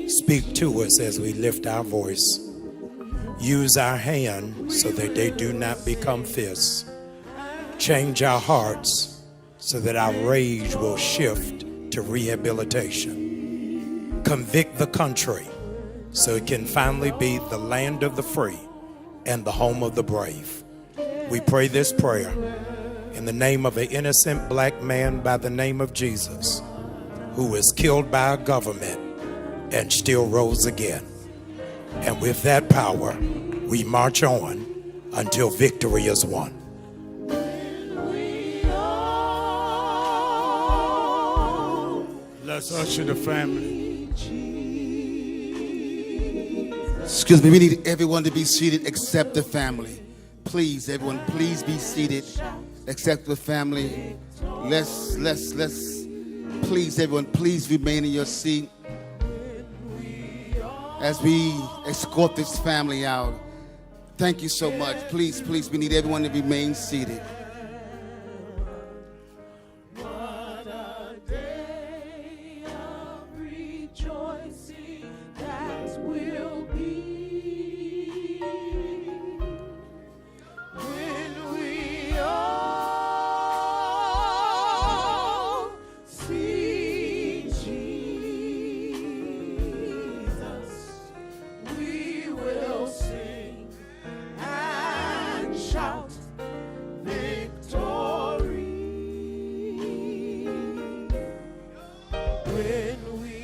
Speak to us as we lift our voice. Use our hands so that they do not become fists. Change our hearts so that our rage will shift to rehabilitation. Convict the country so it can finally be the land of the free and the home of the brave. We pray this prayer in the name of an innocent black man by the name of Jesus, who was killed by a government and still rose again. And with that power, we march on until victory is won. Let's usher the family. Excuse me, we need everyone to be seated except the family. Please, everyone, please be seated except the family. Let's, please, everyone, please remain in your seat as we escort this family out. Thank you so much. Please, we need everyone to remain seated.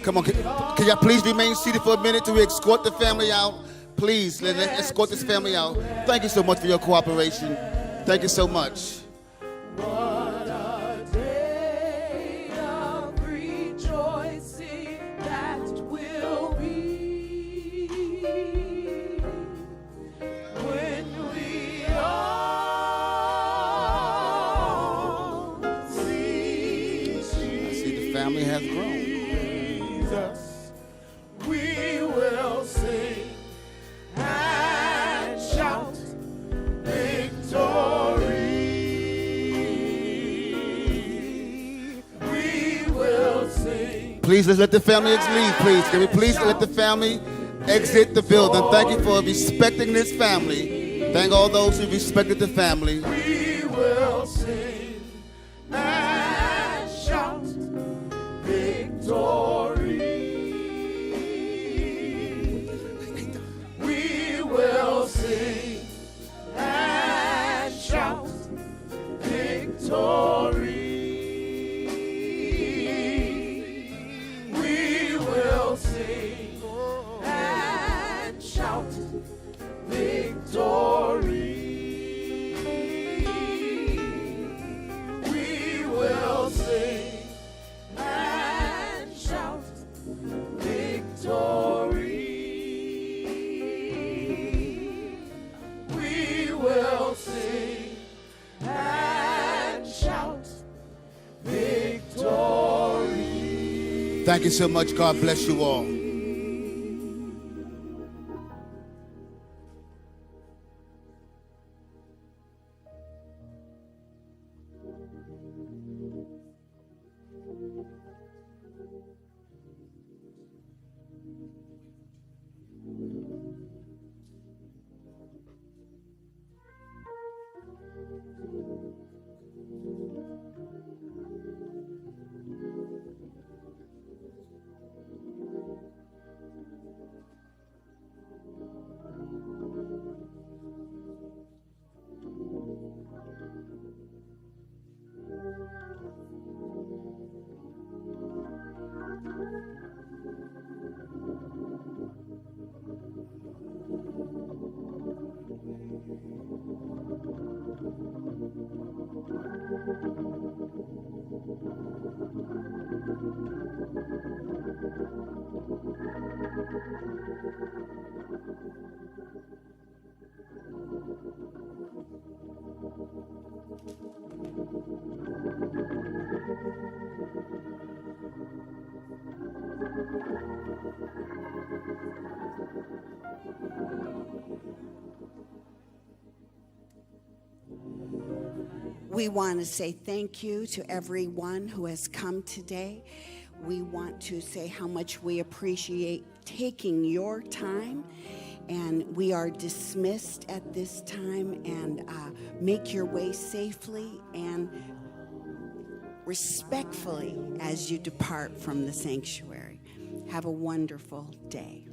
Come on, can y'all please remain seated for a minute till we escort the family out? Please, let's escort this family out. Thank you so much for your cooperation. Thank you so much. What a day of rejoicing that will be when we all see Jesus. I see the family has grown. We will sing and shout victory. We will sing. Please, let's let the family leave, please. Can we please let the family exit the building? Thank you for respecting this family. Thank all those who respected the family. We will sing and shout victory. We will sing and shout victory. We will sing and shout victory. We will sing and shout victory. We will sing and shout victory. Thank you so much. God bless you all. We want to say thank you to everyone who has come today. We want to say how much we appreciate taking your time, and we are dismissed at this time, and make your way safely and respectfully as you depart from the sanctuary. Have a wonderful day.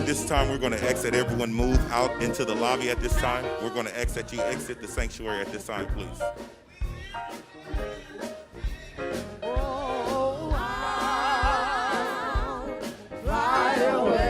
This time we're going to exit. Everyone move out into the lobby at this time. We're going to exit. You exit the sanctuary at this time, please. Fly away.